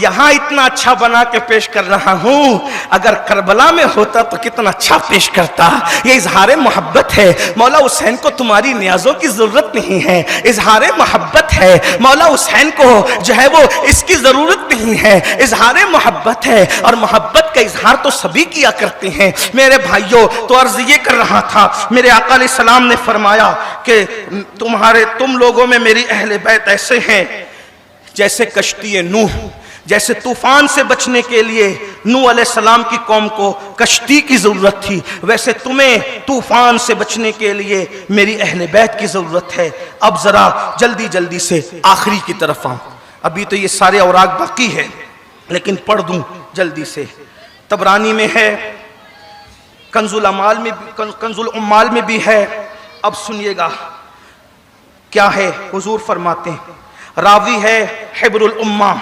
[SPEAKER 1] یہاں اتنا اچھا بنا کے پیش کر رہا ہوں، اگر کربلا میں ہوتا تو کتنا اچھا پیش کرتا۔ یہ اظہار محبت ہے۔ مولا حسین کو تمہاری نیازوں کی ضرورت نہیں ہے، اظہار محبت ہے۔ مولا حسین کو جو ہے وہ اس کی ضرورت نہیں ہے، اظہار محبت ہے، اور محبت کا اظہار تو سبھی کیا کرتے ہیں۔ میرے بھائیوں، تو عرض یہ کر رہا تھا، میرے آقا علیہ السلام نے فرمایا کہ تم لوگوں میں میری اہل بیت ایسے ہیں جیسے کشتی نوح، جیسے طوفان سے بچنے کے لیے نوح علیہ السلام کی قوم کو کشتی کی ضرورت تھی، ویسے تمہیں طوفان سے بچنے کے لیے میری اہل بیت کی ضرورت ہے۔ اب ذرا جلدی جلدی سے آخری کی طرف آؤں، ابھی تو یہ سارے اوراق باقی ہے لیکن پڑھ دوں جلدی سے۔ طبرانی میں ہے، کنز العمال میں بھی ہے۔ اب سنیے گا کیا ہے، حضور فرماتے ہیں، راوی ہے حبر الامہ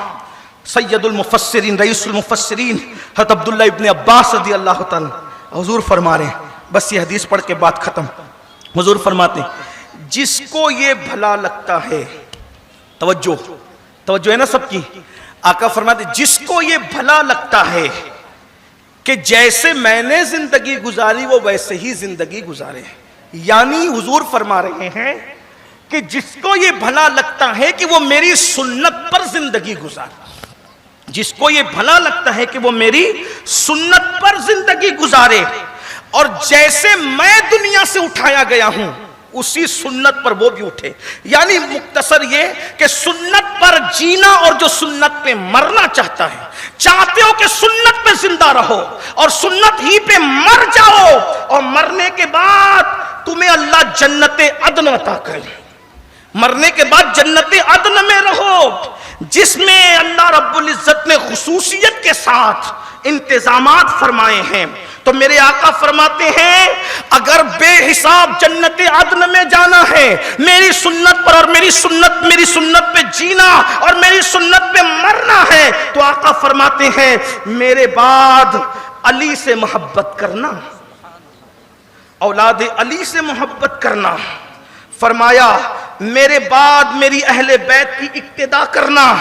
[SPEAKER 1] سید المفسرین رئیس المفسرین حضرت عبداللہ ابن عباس رضی اللہ تعالی، حضور فرما رہے ہیں، بس یہ حدیث پڑھ کے بات ختم۔ حضور فرماتے ہیں جس کو یہ بھلا لگتا ہے، توجہ ہے نا سب کی، آقا فرماتے ہیں جس کو یہ بھلا لگتا ہے کہ جیسے میں نے زندگی گزاری وہ ویسے ہی زندگی گزارے، یعنی حضور فرما رہے ہیں کہ جس کو یہ بھلا لگتا ہے کہ وہ میری سنت پر زندگی گزارے، جس کو یہ بھلا لگتا ہے کہ وہ میری سنت پر زندگی گزارے، اور جیسے میں دنیا سے اٹھایا گیا ہوں اسی سنت پر وہ بھی اٹھے، یعنی مختصر یہ کہ سنت پر جینا، اور جو سنت پہ مرنا چاہتا ہے، چاہتے ہو کہ سنت پہ زندہ رہو اور سنت ہی پہ مر جاؤ، اور مرنے کے بعد تمہیں اللہ جنت عدن عطا کرے، مرنے کے بعد جنت عدن میں رہو، جس میں اللہ رب العزت نے خصوصیت کے ساتھ انتظامات فرمائے ہیں۔ تو میرے آقا فرماتے ہیں اگر بے حساب جنت عدن میں جانا ہے، میری سنت پر اور میری سنت پہ جینا اور میری سنت پہ مرنا ہے، تو آقا فرماتے ہیں میرے بعد علی سے محبت کرنا، اولاد علی سے محبت کرنا، فرمایا میرے بعد میری اہل بیت کی اقتدا کرنا،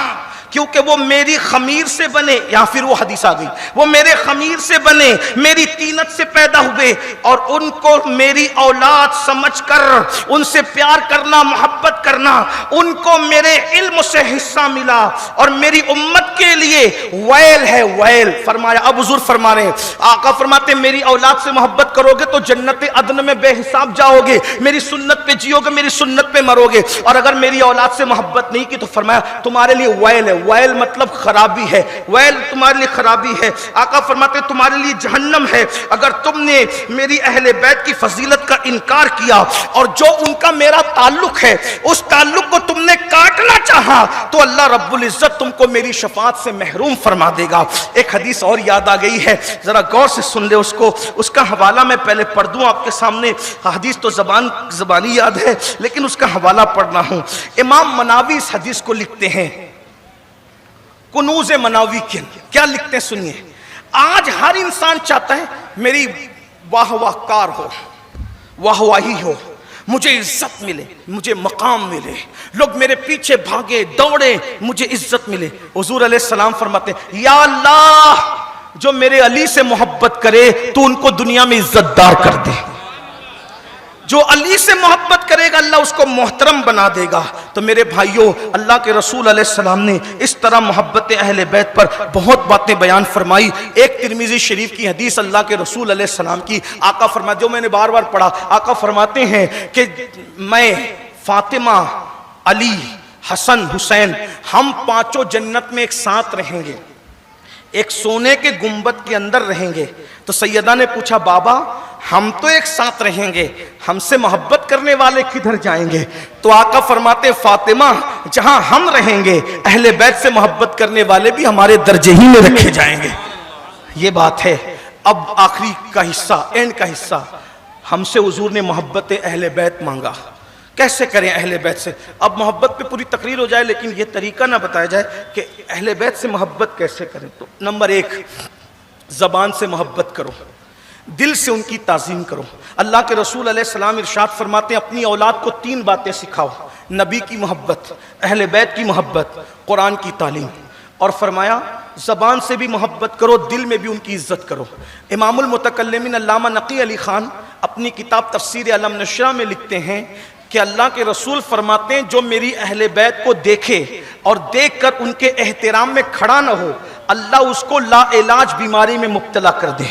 [SPEAKER 1] کیونکہ وہ میری خمیر سے بنے، یا پھر وہ حدیث آ گئی، وہ میرے خمیر سے بنے، میری طینت سے پیدا ہوئے، اور ان کو میری اولاد سمجھ کر ان سے پیار کرنا، محبت کرنا، ان کو میرے علم سے حصہ ملا، اور میری امت کے لیے ویل ہے، ویل۔ فرمایا، اب حضور فرما رہے ہیں، آقا فرماتے ہیں میری اولاد سے محبت کرو گے تو جنت عدن میں بے حساب جاؤ گے، میری سنت پہ جیو گے، میری سنت پہ مرو گے، اور اگر میری اولاد سے محبت نہیں کی تو فرمایا تمہارے لیے ویل ہے، ویل مطلب خرابی ہے، ویل تمہارے لیے خرابی ہے۔ آقا فرماتے ہیں تمہارے لیے جہنم ہے اگر تم نے میری اہل بیت کی فضیلت کا انکار کیا، اور جو ان کا میرا تعلق ہے اس تعلق کو تم نے کاٹنا چاہا تو اللہ رب العزت تم کو میری شفاعت سے محروم فرما دے گا۔ ایک حدیث اور یاد آ گئی ہے، ذرا غور سے سن لے اس کو، اس کا حوالہ میں پہلے پڑھ دوں آپ کے سامنے، حدیث تو زبانی یاد ہے لیکن اس کا حوالہ پڑھنا ہوں۔ امام مناوی اس حدیث کو لکھتے ہیں، کنوز مناوی کے کیا لکھتے ہیں سنیے، آج ہر انسان چاہتا ہے میری واہ واہ کار ہو، واہ واہی ہو، مجھے عزت ملے، مجھے مقام ملے، لوگ میرے پیچھے بھاگے دوڑے، مجھے عزت ملے۔ حضور علیہ السلام فرماتے ہیں یا اللہ جو میرے علی سے محبت کرے تو ان کو دنیا میں عزت دار کر دے، جو علی سے محبت کرے گا اللہ اس کو محترم بنا دے گا۔ تو میرے بھائیوں، اللہ کے رسول علیہ السلام نے اس طرح محبت اہل بیت پر بہت باتیں بیان فرمائی۔ ایک ترمذی شریف کی حدیث اللہ کے رسول علیہ السلام کی، آقا فرماتے، جو میں نے بار بار پڑھا، آقا فرماتے ہیں کہ میں، فاطمہ، علی، حسن، حسین، ہم پانچوں جنت میں ایک ساتھ رہیں گے، ایک سونے کے گنبد کے اندر رہیں گے۔ تو سیدہ نے پوچھا بابا ہم تو ایک ساتھ رہیں گے، ہم سے محبت کرنے والے کدھر جائیں گے؟ تو آقا فرماتے فاطمہ جہاں ہم رہیں گے اہل بیت سے محبت کرنے والے بھی ہمارے درجے ہی میں رکھے جائیں گے۔ یہ بات ہے۔ اب آخری کا حصہ، اینڈ کا حصہ، ہم سے حضور نے محبت اہل بیت مانگا، کیسے کریں اہل بیت سے؟ اب محبت پہ پوری تقریر ہو جائے لیکن یہ طریقہ نہ بتایا جائے کہ اہل بیت سے محبت کیسے کریں۔ تو نمبر 1، زبان سے محبت کرو، دل سے ان کی تعظیم کرو۔ اللہ کے رسول علیہ السلام ارشاد فرماتے ہیں اپنی اولاد کو 3 باتیں سکھاؤ، نبی کی محبت، اہل بیت کی محبت، قرآن کی تعلیم، اور فرمایا زبان سے بھی محبت کرو، دل میں بھی ان کی عزت کرو۔ امام المتکلمین علامہ نقی علی خان اپنی کتاب تفسیر علم نشرہ میں لکھتے ہیں کہ اللہ کے رسول فرماتے ہیں جو میری اہل بیت کو دیکھے اور دیکھ کر ان کے احترام میں کھڑا نہ ہو، اللہ اس کو لا علاج بیماری میں مبتلا کر دے۔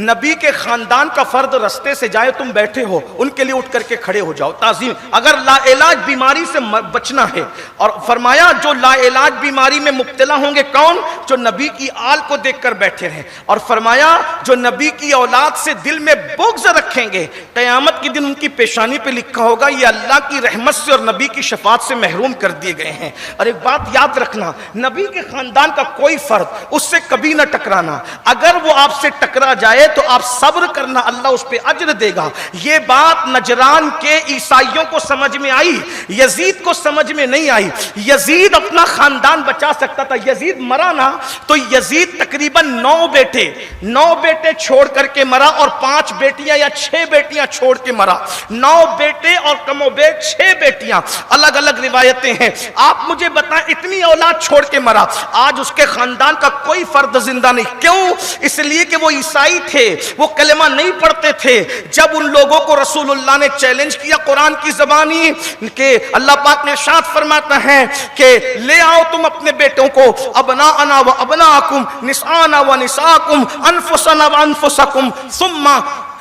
[SPEAKER 1] نبی کے خاندان کا فرد رستے سے جائے، تم بیٹھے ہو، ان کے لیے اٹھ کر کے کھڑے ہو جاؤ، تعظیم، اگر لا علاج بیماری سے بچنا ہے۔ اور فرمایا جو لا علاج بیماری میں مبتلا ہوں گے کون؟ جو نبی کی آل کو دیکھ کر بیٹھے رہیں۔ اور فرمایا جو نبی کی اولاد سے دل میں بغض رکھیں گے، قیامت کے دن ان کی پیشانی پہ لکھا ہوگا یہ اللہ کی رحمت سے اور نبی کی شفاعت سے محروم کر دیے گئے ہیں۔ اور ایک بات یاد رکھنا، نبی کے خاندان کا کوئی فرد اس سے کبھی نہ ٹکرانا، اگر وہ آپ سے ٹکرا جائے تو آپ صبر کرنا، اللہ اس پہ اجر دے گا۔ یہ بات نجران کے عیسائیوں کو سمجھ میں آئی، یزید کو سمجھ میں نہیں آئی۔ یزید اپنا خاندان بچا سکتا تھا، یزید مرا نا تو یزید تقریباً 9 بیٹے چھوڑ کر کے مرا، اور 5 بیٹیاں یا 6 بیٹیاں چھوڑ کے مرا۔ 9 بیٹے اور کم و بیش 6 بیٹیاں، الگ الگ روایتیں ہیں۔ آپ مجھے بتائیں اتنی اولاد چھوڑ کے مرا، آج اس کے خاندان کا کوئی فرد زندہ نہیں۔ کیوں؟ اس لیے کہ وہ عیسائی تھے، وہ کلمہ نہیں پڑھتے تھے۔ جب ان لوگوں کو رسول اللہ نے چیلنج کیا قرآن کی زبانی کہ اللہ پاک نے ارشاد فرماتا ہے کہ لے آؤ تم اپنے بیٹوں کو، ابناءنا و ابناءکم، نساءنا و نساءکم، انفسنا و انفسکم، ثم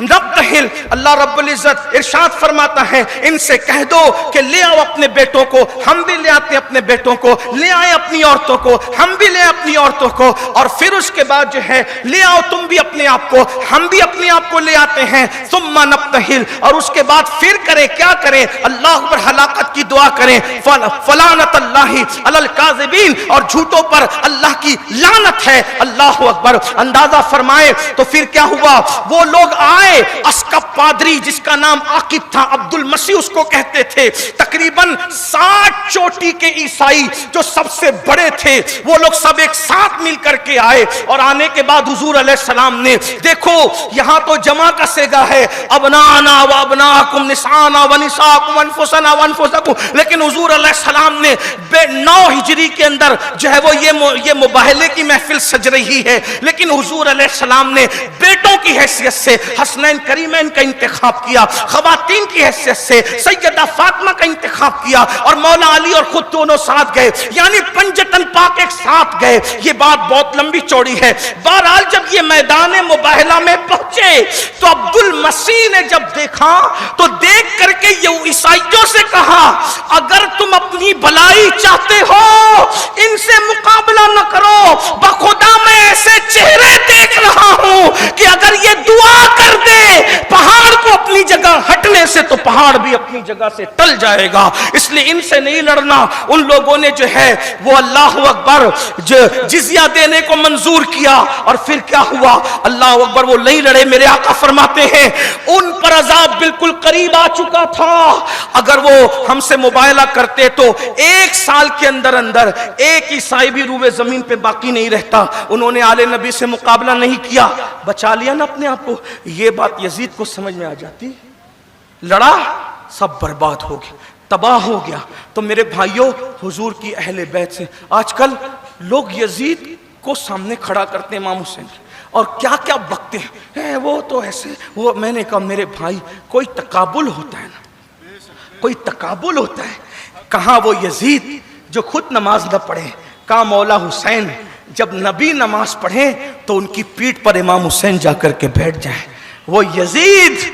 [SPEAKER 1] نبتہل۔ اللہ رب العزت ارشاد فرماتا ہے ان سے کہہ دو کہ لے آؤ اپنے بیٹوں کو، ہم بھی لے آتے اپنے بیٹوں کو، لے آئے اپنی عورتوں کو، ہم بھی لے اپنی عورتوں کو، اور پھر اس کے بعد جو ہے لے آؤ تم بھی اپنے آپ کو، ہم بھی اپنے آپ کو لے آتے ہیں، ثم نبتہل، اور اس کے بعد پھر کریں کیا کریں؟ اللہ پر ہلاکت کی دعا کریں، فلعنت اللہ علی الکاذبین، اور جھوٹوں پر اللہ کی لعنت ہے۔ اللہ اکبر۔ اندازہ فرمائے تو پھر کیا ہوا؟ وہ لوگ آئے، اسقف پادری جس کا نام عاقب تھا، عبد المسیح اس کو کہتے تھے، تقریباً 60 چوٹی کے عیسائی جو سب سے بڑے تھے، وہ لوگ سب ایک ساتھ مل کر کے آئے، اور آنے کے بعد حضور علیہ السلام نے دیکھو یہاں تو جمع کا صیغہ ہے، ابنانا و ابناکم، نسانا و نساکم، انفسنا و انفسکم، لیکن حضور علیہ السلام نے 9 ہجری کے اندر جو ہے وہ یہ مباہلے کی محفل سج رہی ہے، لیکن حضور علیہ السلام نے بیٹوں کی حیثیت سے حسنین کریمین کا انتخاب کیا، خواتین کی حیثیت سے سیدہ فاطمہ کا انتخاب کیا، اور مولا علی اور خود دونوں ساتھ گئے، یعنی پنجتن پاک ایک ساتھ گئے۔ یہ بات بہت لمبی چوڑی ہے۔ بہرحال جب یہ میدان مباہلہ میں پہنچے تو عبد المسیح نے جب دیکھا تو دیکھ کر کے یہ عیسائیوں سے کہا اگر تم اپنی بھلائی چاہتے ہو ان سے مقابلہ نہ کرو، بخدا میں ایسے چہرے دیکھ رہا ہوں کہ اگر یہ دعا کر دے پہاڑ کو اپنی جگہ ہٹنے سے تو پہاڑ بھی اپنی جگہ سے ٹل جائے گا، اس لیے ان سے نہیں لڑنا۔ ان لوگوں نے جو ہے وہ اللہ اکبر جزیہ دینے کو منظور کیا، اور پھر کیا ہوا؟ اللہ اکبر، وہ نہیں لڑے۔ میرے آقا فرماتے ہیں ان پر عذاب بالکل قریب آ چکا تھا، اگر وہ ہم سے مباہلہ کرتے تو 1 سال کے اندر ایک عیسائی بھی روئے زمین پہ باقی نہیں رہتا۔ انہوں نے آل نبی سے مقابلہ نہیں کیا، بچا لیا نا اپنے آپ کو۔ یہ بات یزید کو سمجھ میں آ جاتی، لڑا سب برباد ہو گیا، تباہ ہو گیا۔ تو میرے بھائیوں، حضور کی اہل بیت سے آج کل لوگ یزید کو سامنے کھڑا کرتے ہیں امام حسین، اور کیا کیا بکتے ہیں، وہ تو ایسے، وہ میں نے کہا میرے بھائی کوئی تقابل ہوتا ہے نا، کوئی تقابل ہوتا ہے۔ کہاں وہ یزید جو خود نماز نہ پڑھے، کہاں مولا حسین جب نبی نماز پڑھیں تو ان کی پیٹھ پر امام حسین جا کر کے بیٹھ جائیں۔ وہ یزید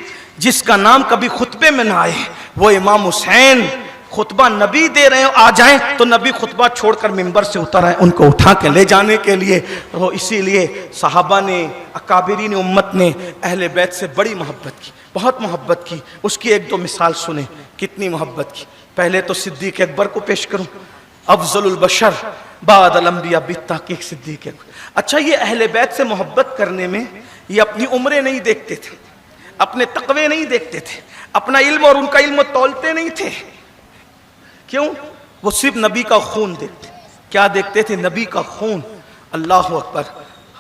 [SPEAKER 1] جس کا نام کبھی خطبے میں نہ آئے، وہ امام حسین خطبہ نبی دے رہے ہیں آ جائیں تو نبی خطبہ چھوڑ کر منبر سے اتر آئے ان کو اٹھا کے لے جانے کے لیے۔ تو اسی لیے صحابہ نے، اکابرین امت نے اہل بیت سے بڑی محبت کی، بہت محبت کی۔ اس کی 1-2 مثال سنیں کتنی محبت کی۔ پہلے تو صدیق اکبر کو پیش کروں، افضل البشر بعد الانبیاء بالتحقیق صدیق اکبر۔ اچھا، یہ اہل بیت سے محبت کرنے میں یہ اپنی عمریں نہیں دیکھتے تھے، اپنے تقوی نہیں دیکھتے تھے، اپنا علم اور ان کا علم تولتے نہیں تھے۔ کیوں؟ وہ صرف نبی کا خون دیکھتے۔ کیا دیکھتے تھے؟ نبی کا خون۔ اللہ اکبر۔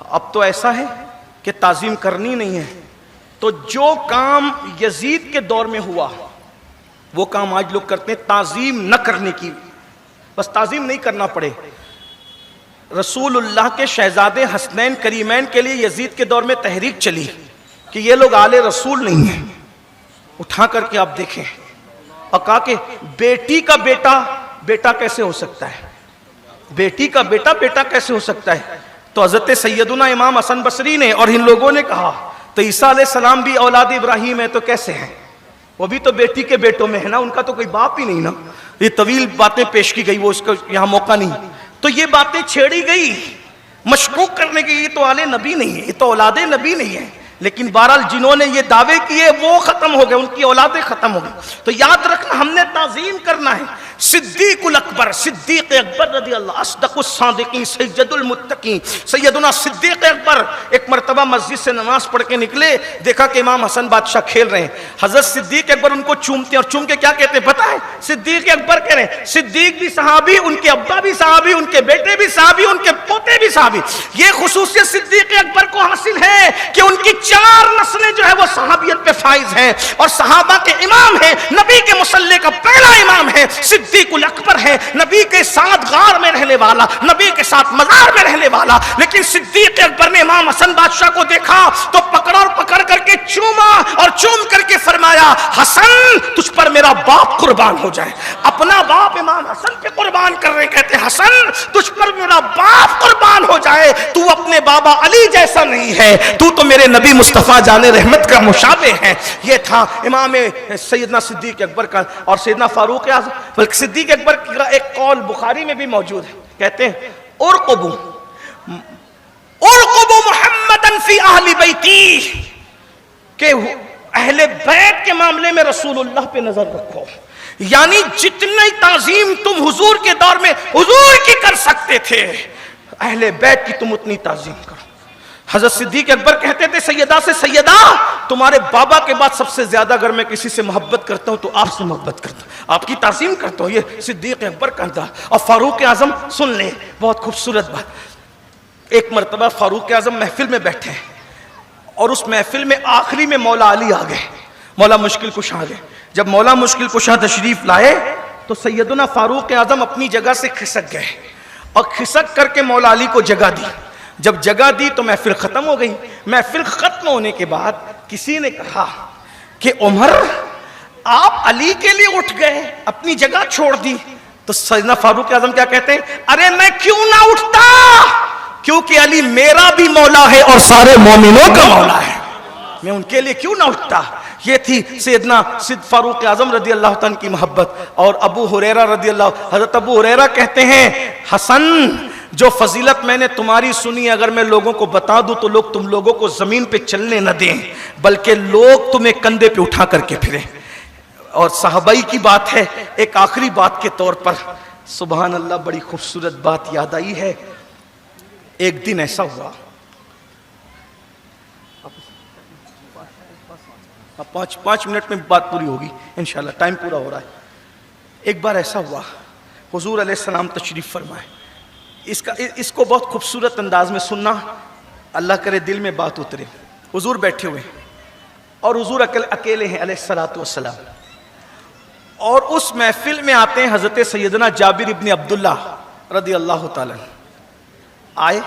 [SPEAKER 1] اب تو ایسا ہے کہ تعظیم کرنی نہیں ہے، تو جو کام یزید کے دور میں ہوا وہ کام آج لوگ کرتے ہیں تعظیم نہ کرنے کی، بس تعظیم نہیں کرنا پڑے. رسول اللہ کے شہزادے حسنین کریمین کے لیے یزید کے دور میں تحریک چلی کہ یہ لوگ آل رسول نہیں ہیں. اٹھا کر کے آپ دیکھیں اور کہا کہ بیٹی کا بیٹا بیٹا کیسے ہو سکتا ہے، بیٹی کا بیٹا بیٹا کیسے ہو سکتا ہے. تو حضرت سیدنا امام حسن بصری نے اور ان لوگوں نے کہا تو عیسیٰ علیہ السلام بھی اولاد ابراہیم ہے تو کیسے ہیں، وہ بھی تو بیٹی کے بیٹوں میں ہے نا، ان کا تو کوئی باپ ہی نہیں نا. یہ طویل باتیں پیش کی گئی، وہ اس کا یہاں موقع نہیں. تو یہ باتیں چھیڑی گئی مشکوک کرنے کی، یہ تو آل نبی نہیں ہے، یہ تو اولاد نبی نہیں ہے. لیکن بہرحال جنہوں نے یہ دعوے کیے وہ ختم ہو گئے، ان کی اولادیں ختم ہو گئی. تو یاد رکھنا ہم نے تعظیم کرنا ہے. صدیق الاکبر، صدیق اکبر رضی اللہ، اصدق الصادقین، سید المتقین سیدنا صدیق اکبر ایک مرتبہ مسجد سے نماز پڑھ کے نکلے، دیکھا کہ امام حسن بادشاہ کھیل رہے ہیں. حضرت صدیق اکبر ان کو چومتے ہیں، اور چوم کے کیا کہتے ہیں پتہ ہے؟ صدیق اکبر کہہ رہے ہیں صدیق بھی صحابی، ان کے ابا بھی صحابی، ان کے بیٹے بھی صحابی، ان کے پوتے بھی صحابی. یہ خصوصیت صدیق اکبر کو حاصل ہے کہ ان کی 4 نسلیں جو ہے وہ صحابیت پہ فائز ہیں اور صحابہ کے امام ہیں. نبی کے مصلی کا پہلا امام ہے صدیق الاکبر ہے، نبی کے ساتھ غار میں رہنے والا، نبی کے ساتھ مزار میں رہنے والا. لیکن صدیق اکبر نے امام حسن بادشاہ کو دیکھا تو پکڑا اور پکڑ کر کے چوما، اور چوم کر کے فرمایا حسن تجھ پر میرا باپ قربان ہو جائے. اپنا باپ امام حسن پہ قربان کر رہے، کہتے حسن تجھ پر میرا باپ قربان ہو جائے، تو اپنے بابا علی جیسا نہیں ہے، تو میرے نبی مصطفیٰ جان رحمت کا مشابہ ہے. یہ تھا امام سیدنا صدیق اکبر کا. اور سیدنا فاروق اعظم بلکہ صدیق اکبر کا ایک قول بخاری میں بھی موجود ہے، کہتے ہیں ارقبوا محمدن فی اہل بیتی، کہ اہل بیت کے معاملے میں رسول اللہ پہ نظر رکھو. یعنی جتنی تعظیم تم حضور کے دور میں حضور کی کر سکتے تھے، اہل بیت کی تم اتنی تعظیم کرو. حضرت صدیق اکبر کہتے تھے سیدہ سے سیدہ تمہارے بابا کے بعد سب سے زیادہ اگر میں کسی سے محبت کرتا ہوں تو آپ سے محبت کرتا ہوں، آپ کی تعظیم کرتا ہوں. یہ صدیق اکبر کہتا. اور فاروق اعظم سن لیں بہت خوبصورت بات. ایک مرتبہ فاروق اعظم محفل میں بیٹھے ہیں اور اس محفل میں آخری میں مولا علی آ گئے، مولا مشکل کشا آ گئے. جب مولا مشکل کشا تشریف لائے تو سیدنا فاروق اعظم اپنی جگہ سے کھسک گئے اور کھسک کر کے مولا علی کو جگہ دی. جب جگہ دی تو محفل ختم ہو گئی. محفل ختم ہونے کے بعد کسی نے کہا کہ عمر آپ علی کے لیے اٹھ گئے، اپنی جگہ چھوڑ دی. تو سیدنا فاروق اعظم کیا کہتے ہیں ارے میں کیوں نہ اٹھتا، کیونکہ علی میرا بھی مولا ہے اور سارے مومنوں کا مولا ہے، میں ان کے لیے کیوں نہ اٹھتا. یہ تھی سیدنا فاروق اعظم رضی اللہ تعالیٰ کی محبت. اور ابو ہریرہ رضی اللہ، حضرت ابو ہریرہ کہتے ہیں حسن جو فضیلت میں نے تمہاری سنی اگر میں لوگوں کو بتا دوں تو لوگ تم لوگوں کو زمین پہ چلنے نہ دیں بلکہ لوگ تمہیں کندھے پہ اٹھا کر کے پھریں. اور صحابائی کی بات ہے. ایک آخری بات کے طور پر سبحان اللہ بڑی خوبصورت بات یاد آئی ہے. ایک دن ایسا ہوا، 5 منٹ میں بات پوری ہوگی انشاءاللہ، ٹائم پورا ہو رہا ہے. ایک بار ایسا ہوا حضور علیہ السلام تشریف فرمائے. اس کو بہت خوبصورت انداز میں سننا، اللہ کرے دل میں بات اترے. حضور بیٹھے ہوئے اور حضور اکیلے ہیں علیہ الصلوۃ والسلام. اور اس محفل میں آتے ہیں حضرت سیدنا جابر ابن عبداللہ رضی اللہ تعالیٰ آئے،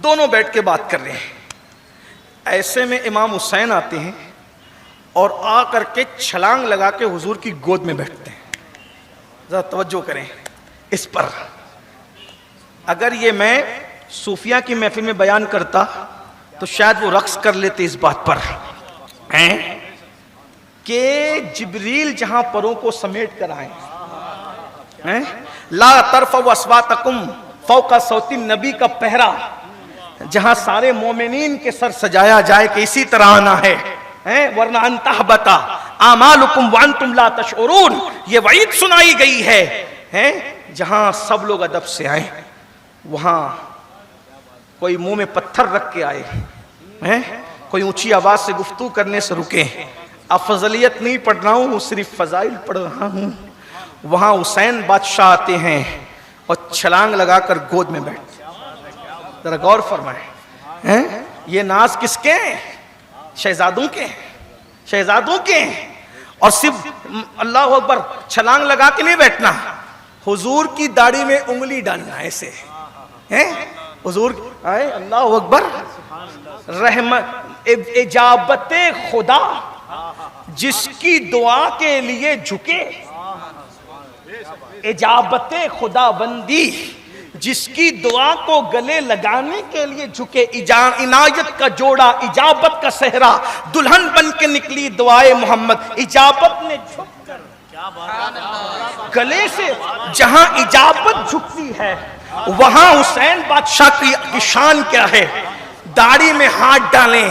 [SPEAKER 1] دونوں بیٹھ کے بات کر رہے ہیں. ایسے میں امام حسین آتے ہیں اور آ کر کے چھلانگ لگا کے حضور کی گود میں بیٹھتے ہیں. ذرا توجہ کریں اس پر. اگر یہ میں صوفیہ کی محفل میں بیان کرتا تو شاید وہ رقص کر لیتے اس بات پر کہ جبریل جہاں پروں کو سمیٹ کر آئے، لا ترفعوا اصواتکم فوق صوت النبی کا پہرا، جہاں سارے مومنین کے سر سجایا جائے کہ اسی طرح آنا ہے، ورنہ ان تحبط اعمالکم وانتم لا تشعرون. یہ وعید سنائی گئی ہے جہاں سب لوگ ادب سے آئیں وہاں کوئی منہ میں پتھر رکھ کے آئے، کوئی اونچی آواز سے گفتگو کرنے سے رکے. افضلیت نہیں پڑھ رہا ہوں، صرف فضائل پڑھ رہا ہوں. وہاں حسین بادشاہ آتے ہیں اور چھلانگ لگا کر گود میں بیٹھتے. ذرا غور فرمائیں، یہ ناز کس کے ہیں؟ شہزادوں کے ہیں. شہزادوں کے ہیں، اور صرف اللہ اکبر چھلانگ لگا کے نہیں بیٹھنا، حضور کی داڑھی میں انگلی ڈالنا ایسے ہیں، حضور آئے اللہ اکبر، رحمت اجابت خدا جس کی دعا کے لیے جھکے، اجابت خدا بندی جس کی دعا کو گلے لگانے کے لیے جھکے، عنایت کا جوڑا، اجابت کا صحرا، دلہن بن کے نکلی دعائے محمد، اجابت نے جھک کر گلے سے، جہاں اجابت جھکتی ہے وہاں حسین بادشاہ کی شان کیا ہے، داڑھی میں ہاتھ ڈالیں،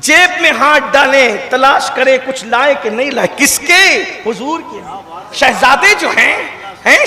[SPEAKER 1] جیب میں ہاتھ ڈالیں، تلاش کرے کچھ لائے کہ نہیں لائے، کس کے؟ حضور کے۔ شہزادے جو ہیں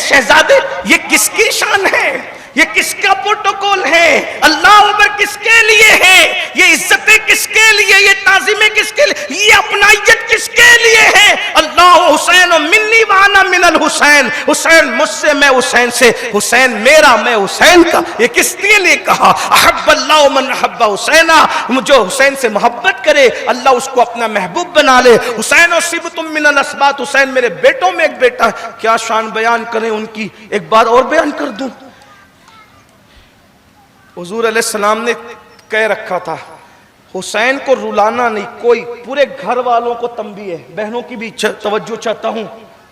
[SPEAKER 1] شہزادے، یہ کس کی شان ہے، یہ کس کا پروٹوکول ہے، اللہ اکبر کس کے لیے ہے، یہ عزتیں کس کے لیے، یہ تعظیمیں کس کے لیے، یہ اپنائیت کس کے لیے ہے، اللہ حسین منی وانا من الحسین، حسین مجھ سے میں حسین سے، حسین میرا میں حسین کا، یہ کس لیے کہا، احب اللہ من احب حسینا، جو حسین سے محبت کرے اللہ اس کو اپنا محبوب بنا لے، حسین و صبتم من الاسباط، حسین میرے بیٹوں میں ایک بیٹا، کیا شان بیان کریں ان کی، ایک بار اور بیان کر دوں، حضور علیہ السلام نے کہہ رکھا تھا حسین کو رلانا نہیں کوئی، پورے گھر والوں کو تنبیہ ہے، بہنوں کی بھی توجہ چاہتا ہوں،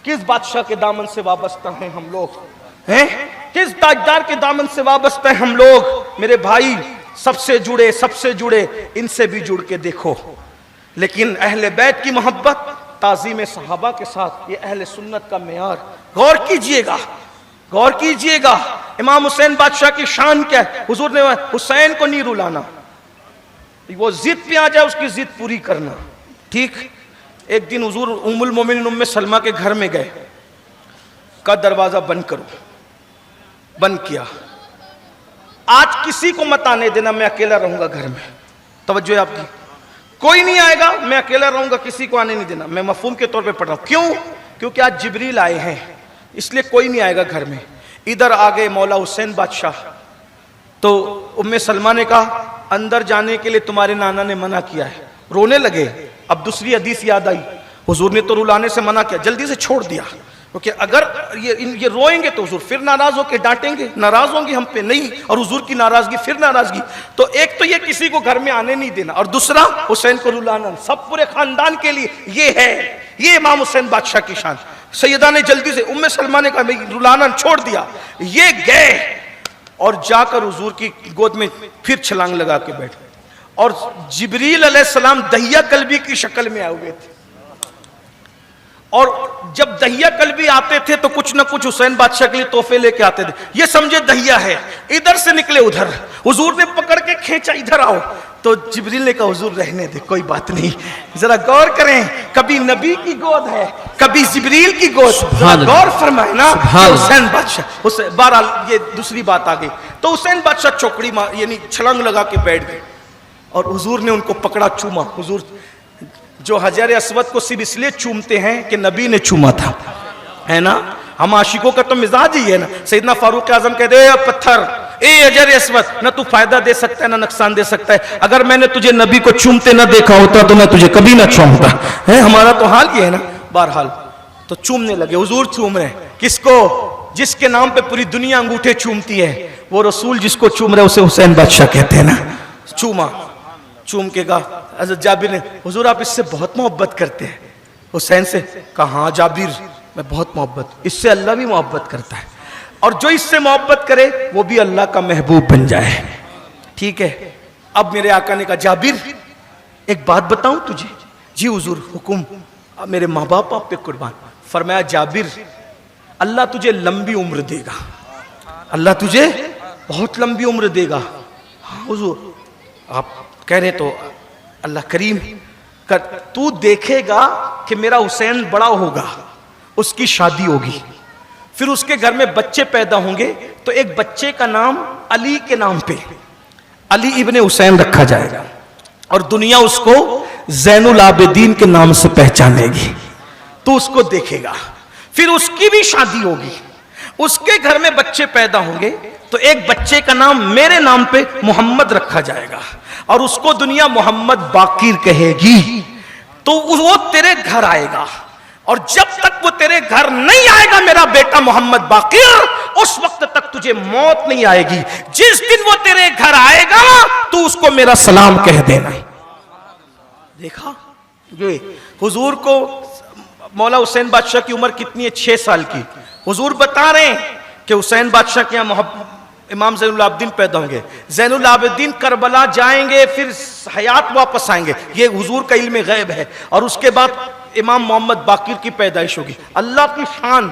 [SPEAKER 1] کس بادشاہ کے دامن سے وابستہ ہیں ہم لوگ، کس تاجدار کے دامن سے وابستہ ہیں ہم لوگ، میرے بھائی سب سے جڑے ان سے بھی جڑ کے دیکھو، لیکن اہل بیت کی محبت تعظیم صحابہ کے ساتھ، یہ اہل سنت کا معیار، غور کیجئے گا، امام حسین بادشاہ کی شان کیا ہے، حضور نے حسین کو نہیں رلانا، وہ ضد پہ آ جائے اس کی ضد پوری کرنا، ٹھیک۔ ایک دن حضور ام المومنین ام سلمہ کے گھر میں گئے، کا دروازہ بند کرو، بند کیا، آج کسی کو مت آنے دینا، میں اکیلا رہوں گا گھر میں، توجہ ہے آپ کی، کوئی نہیں آئے گا، میں اکیلا رہوں گا، کسی کو آنے نہیں دینا، میں مفہوم کے طور پہ پڑھ رہا ہوں، کیوں؟ کیونکہ آج جبریل آئے ہیں، اس لیے کوئی نہیں آئے گا گھر میں۔ ادھر آگئے مولا حسین بادشاہ، تو ام سلمہ نے کہا اندر جانے کے لیے تمہارے نانا نے منع کیا ہے، رونے لگے، اب دوسری حدیث یاد آئی، حضور نے تو رلانے سے منع کیا، جلدی سے چھوڑ دیا، کیونکہ اگر یہ روئیں گے تو حضور پھر ناراض ہو کے ڈانٹیں گے، ناراض ہوں گے ہم پہ، نہیں، اور حضور کی ناراضگی پھر ناراضگی، تو ایک تو یہ کسی کو گھر میں آنے نہیں دینا، اور دوسرا حسین کو رلانا، سب پورے خاندان کے لیے یہ ہے، یہ امام حسین بادشاہ کی شان۔ سیدہ نے جلدی سے، ام سلمہ نے کہا میں رلانا چھوڑ دیا، یہ گئے اور جا کر حضور کی گود میں پھر چھلانگ لگا کے بیٹھ گئے، اور جبریل علیہ السلام دہیہ قلبی کی شکل میں آئے ہوئے تھے، اور جب دہیہ قلبی آتے تھے تو کچھ نہ کچھ حسین بادشاہ کے لیے تحفے لے کے آتے تھے، یہ سمجھے دہیہ ہے، ادھر سے نکلے ادھر، حضور نے پکڑ کے کھینچا ادھر آؤ، تو جبریل نے کہا حضور رہنے دے، کوئی بات نہیں، ذرا غور کریں، کبھی نبی کی گود ہے کبھی جبریل کی گود، ذرا غور فرمائے نا، حسین بادشاہ، بہرحال یہ دوسری بات آ گئی، تو حسین بادشاہ چوکڑی یعنی چھلانگ لگا کے بیٹھ گئے، اور حضور نے ان کو پکڑا، چوما، حضور جو حجر اسود کو صرف اس لیے چومتے ہیں کہ نبی نے چوما تھا، ہے نا، ہم عاشقوں کا تو مزاج ہی ہے نا، سیدنا فاروق اعظم کہتے ہیں اے پتھر، اے حجر اسود، نہ تو فائدہ دے سکتا ہے نہ نقصان دے سکتا ہے، اگر میں نے تجھے نبی کو چومتے نہ دیکھا ہوتا تو میں تجھے کبھی نہ چومتا، ہمارا تو حال یہ ہے نا، بہرحال تو چومنے لگے، حضور چوم رہے ہیں، کس کو؟ جس کے نام پہ پوری دنیا انگوٹھے چومتی ہے، وہ رسول جس کو چوم رہے اسے حسین بادشاہ کہتے ہیں نا، چوما، چوم کے کہا، حضرت جابر نے، حضور آپ اس سے بہت محبت کرتے ہیں، حسین سے کہا ہاں جابر میں بہت محبت، اس سے اللہ بھی محبت کرتا ہے، اور جو اس سے محبت کرے وہ بھی اللہ کا محبوب بن جائے، ٹھیک ہے۔ اب میرے آقا نے کہا جابر ایک بات بتاؤں تجھے؟ جی حضور حکم، میرے ماں باپ آپ پہ قربان، فرمایا جابر اللہ تجھے لمبی عمر دے گا، اللہ تجھے بہت لمبی عمر دے گا، ہاں حضور آپ کہہ رہے تو اللہ کریم کر، تو دیکھے گا کہ میرا حسین بڑا ہوگا، اس کی شادی ہوگی، پھر اس کے گھر میں بچے پیدا ہوں گے، تو ایک بچے کا نام علی کے نام پہ علی ابن حسین رکھا جائے گا، اور دنیا اس کو زین العابدین کے نام سے پہچانے گی، تو اس کو دیکھے گا، پھر اس کی بھی شادی ہوگی، اس کے گھر میں بچے پیدا ہوں گے، تو ایک بچے کا نام میرے نام پہ محمد رکھا جائے گا، اور اس کو دنیا محمد باقر کہے گی، تو وہ تیرے گھر آئے گا، اور جب تک وہ تیرے گھر نہیں آئے گا میرا بیٹا محمد باقر، اس وقت تک تجھے موت نہیں آئے گی۔ جس دن وہ تیرے گھر آئے گا تو اس کو میرا سلام کہہ دینا۔ دیکھا یہ حضور کو مولا حسین بادشاہ کی عمر کتنی ہے؟ 6 سال کی۔ حضور بتا رہے ہیں کہ حسین بادشاہ کے یہاں امام زین العابدین پیدا ہوں گے، زین العابدین کربلا جائیں گے، پھر حیات واپس آئیں گے، یہ حضور کا علم غیب ہے، اور اس کے بعد امام محمد باقر کی پیدائش ہوگی۔ اللہ کی شان،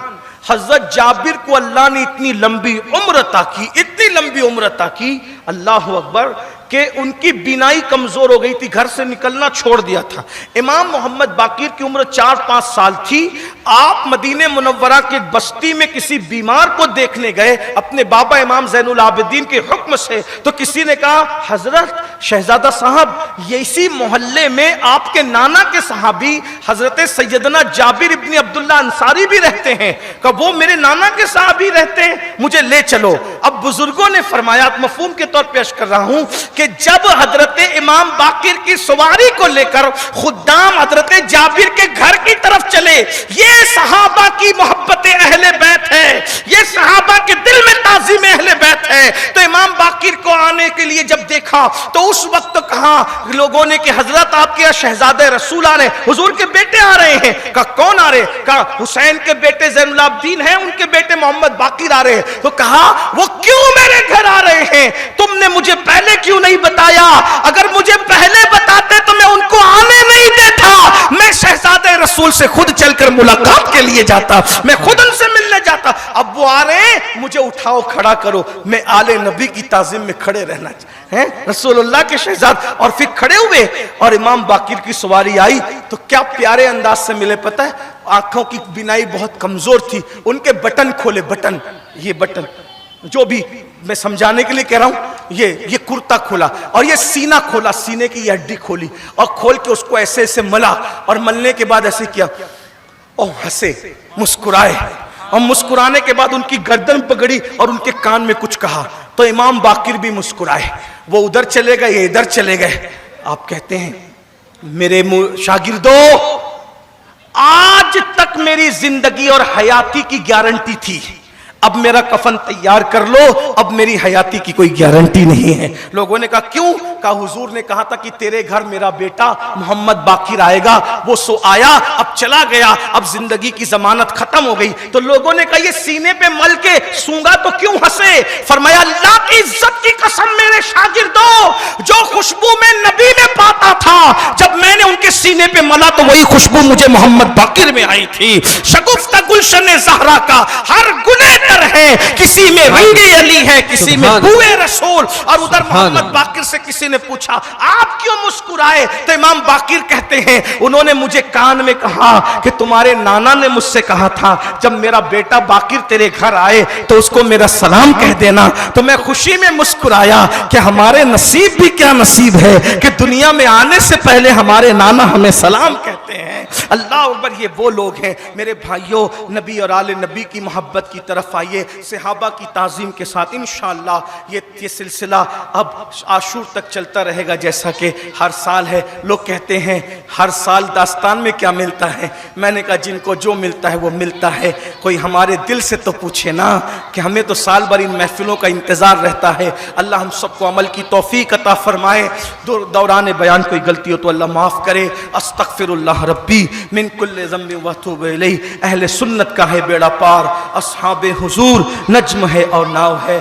[SPEAKER 1] حضرت جابر کو اللہ نے اتنی لمبی عمر عطا کی، اتنی لمبی عمر عطا کی، اللہ اکبر، کہ ان کی بینائی کمزور ہو گئی تھی، گھر سے نکلنا چھوڑ دیا تھا۔ امام محمد باقر کی عمر 4-5 سال تھی۔ آپ مدینہ منورہ کے بستی میں کسی بیمار کو دیکھنے گئے اپنے بابا امام زین العابدین کے حکم سے، تو کسی نے کہا حضرت شہزادہ صاحب، یہ اسی محلے میں آپ کے نانا کے صحابی حضرت سیدنا جابر ابن عبداللہ انصاری بھی رہتے ہیں، کہ وہ میرے نانا کے صحابی رہتے ہیں، مجھے لے چلو۔ اب بزرگوں نے فرمایا، مفہوم کے طور پہ عرض کر رہا ہوں، کہ جب حضرت امام باقر کی سواری کو لے کر خدام حضرت جابر کے گھر کی طرف چلے، یہ صحابہ کی محبت اہل بیت ہے، یہ صحابہ کے دل میں تعظیم اہل بیت ہے۔ تو امام باقر کو آنے کے لیے جب دیکھا تو اس وقت کہا لوگوں نے کہ حضرت آپ کے شہزادہ رسول آ رہے ہیں، حضور کے بیٹے آ رہے ہیں۔ کہا کون آ رہے؟ کہا حسین کے بیٹے زین العابدین ہیں، ان کے بیٹے محمد باقر آ رہے ہیں۔ تو کہا وہ کیوں میرے گھر آ رہے ہیں؟ تم نے مجھے پہلے کیوں نہیں بتایا؟ اگر مجھے پہلے بتاتے تو میں ان کو آنے نہیں دیتا، میں شہزادہ رسول سے خود چل کر ملاقات کے لیے جاتا، میں خود ان سے ملنے جاتا۔ اب وہ آ رہے ہیں، مجھے اٹھاؤ، کھڑا کرو، میں آل نبی کی تعظیم میں کھڑے رہنا چاہتا، رسول اللہ کے شہزاد۔ اور پھر کھڑے ہوئے اور امام باقر کی سواری آئی تو کیا پیارے انداز سے ملے، پتہ ہے آنکھوں کی بینائی بہت کمزور تھی، ان کے بٹن کھولے، بٹن، یہ بٹن جو بھی میں سمجھانے کے لیے کہہ رہا ہوں، یہ کرتا کھولا اور یہ سینہ کھولا، سینے کی یہ ہڈی کھولی اور کھول کے اس کو ایسے ایسے ملا، اور ملنے کے بعد ایسے کیا اور ہنسے، مسکرائے، اور مسکرانے کے بعد ان کی گردن پکڑی اور ان کے کان میں کچھ کہا تو امام باقر بھی مسکرائے۔ وہ ادھر چلے گئے، یہ ادھر چلے گئے۔ آپ کہتے ہیں میرے شاگردو، آج تک میری زندگی اور حیاتی کی گارنٹی تھی، اب میرا کفن تیار کر لو، اب میری حیاتی کی کوئی گارنٹی نہیں ہے۔ لوگوں نے کہا کیوں؟ کہا حضور نے کہا تھا کہ تیرے گھر میرا بیٹا محمد باقر آئے گا، وہ سو آیا، اب چلا گیا، اب زندگی کی ضمانت ختم ہو گئی۔ تو لوگوں نے کہا یہ سینے پہ مل کے سونگا تو کیوں ہنسے؟ فرمایا اللہ کی عزت کی قسم میرے شاگردوں، جو خوشبو میں نبی میں پاتا تھا، جب میں نے ان کے سینے پہ ملا تو وہی خوشبو مجھے محمد باقر میں آئی تھی۔ شگفتہ گلشن زہرا کا ہر گلے ہے، کسی میں رنگ علی ہے، کسی میں بوئے رسول۔ اور ادھر محمد باقر سے کسی نے پوچھا آپ کیوں مسکرائے؟ تو امام باقر کہتے ہیں انہوں نے مجھے کان میں کہا کہ تمہارے نانا نے مجھ سے کہا تھا جب میرا بیٹا باقر تیرے گھر آئے تو اس کو میرا سلام کہہ دینا، تو میں خوشی میں مسکرایا کہ ہمارے نصیب بھی کیا نصیب ہے کہ دنیا میں آنے سے پہلے ہمارے نانا ہمیں سلام کہتے ہیں۔ اللہ اکبر، یہ وہ لوگ ہیں میرے بھائیوں، نبی اور آل نبی کی محبت کی طرف آئیے، صحابہ کی تعظیم کے ساتھ انشاءاللہ یہ سلسلہ اب عاشور تک چلتا رہے گا، جیسا کہ ہر سال ہے۔ لوگ کہتے ہیں ہر سال داستان میں کیا ملتا ہے؟ میں نے کہا جن کو جو ملتا ہے وہ ملتا ہے، کوئی ہمارے دل سے تو پوچھے نا، کہ ہمیں تو سال بھر ان محفلوں کا انتظار رہتا ہے۔ اللہ ہم سب کو عمل کی توفیق عطا فرمائے۔ دوران بیان کوئی غلطی ہو تو اللہ معاف کرے۔ استغفر اللہ ربی من کل ذنب واتوب الیہ۔ اہل سنت کا ہے بیڑا پار، اصحاب حضور نجم ہے اور ناؤ ہے۔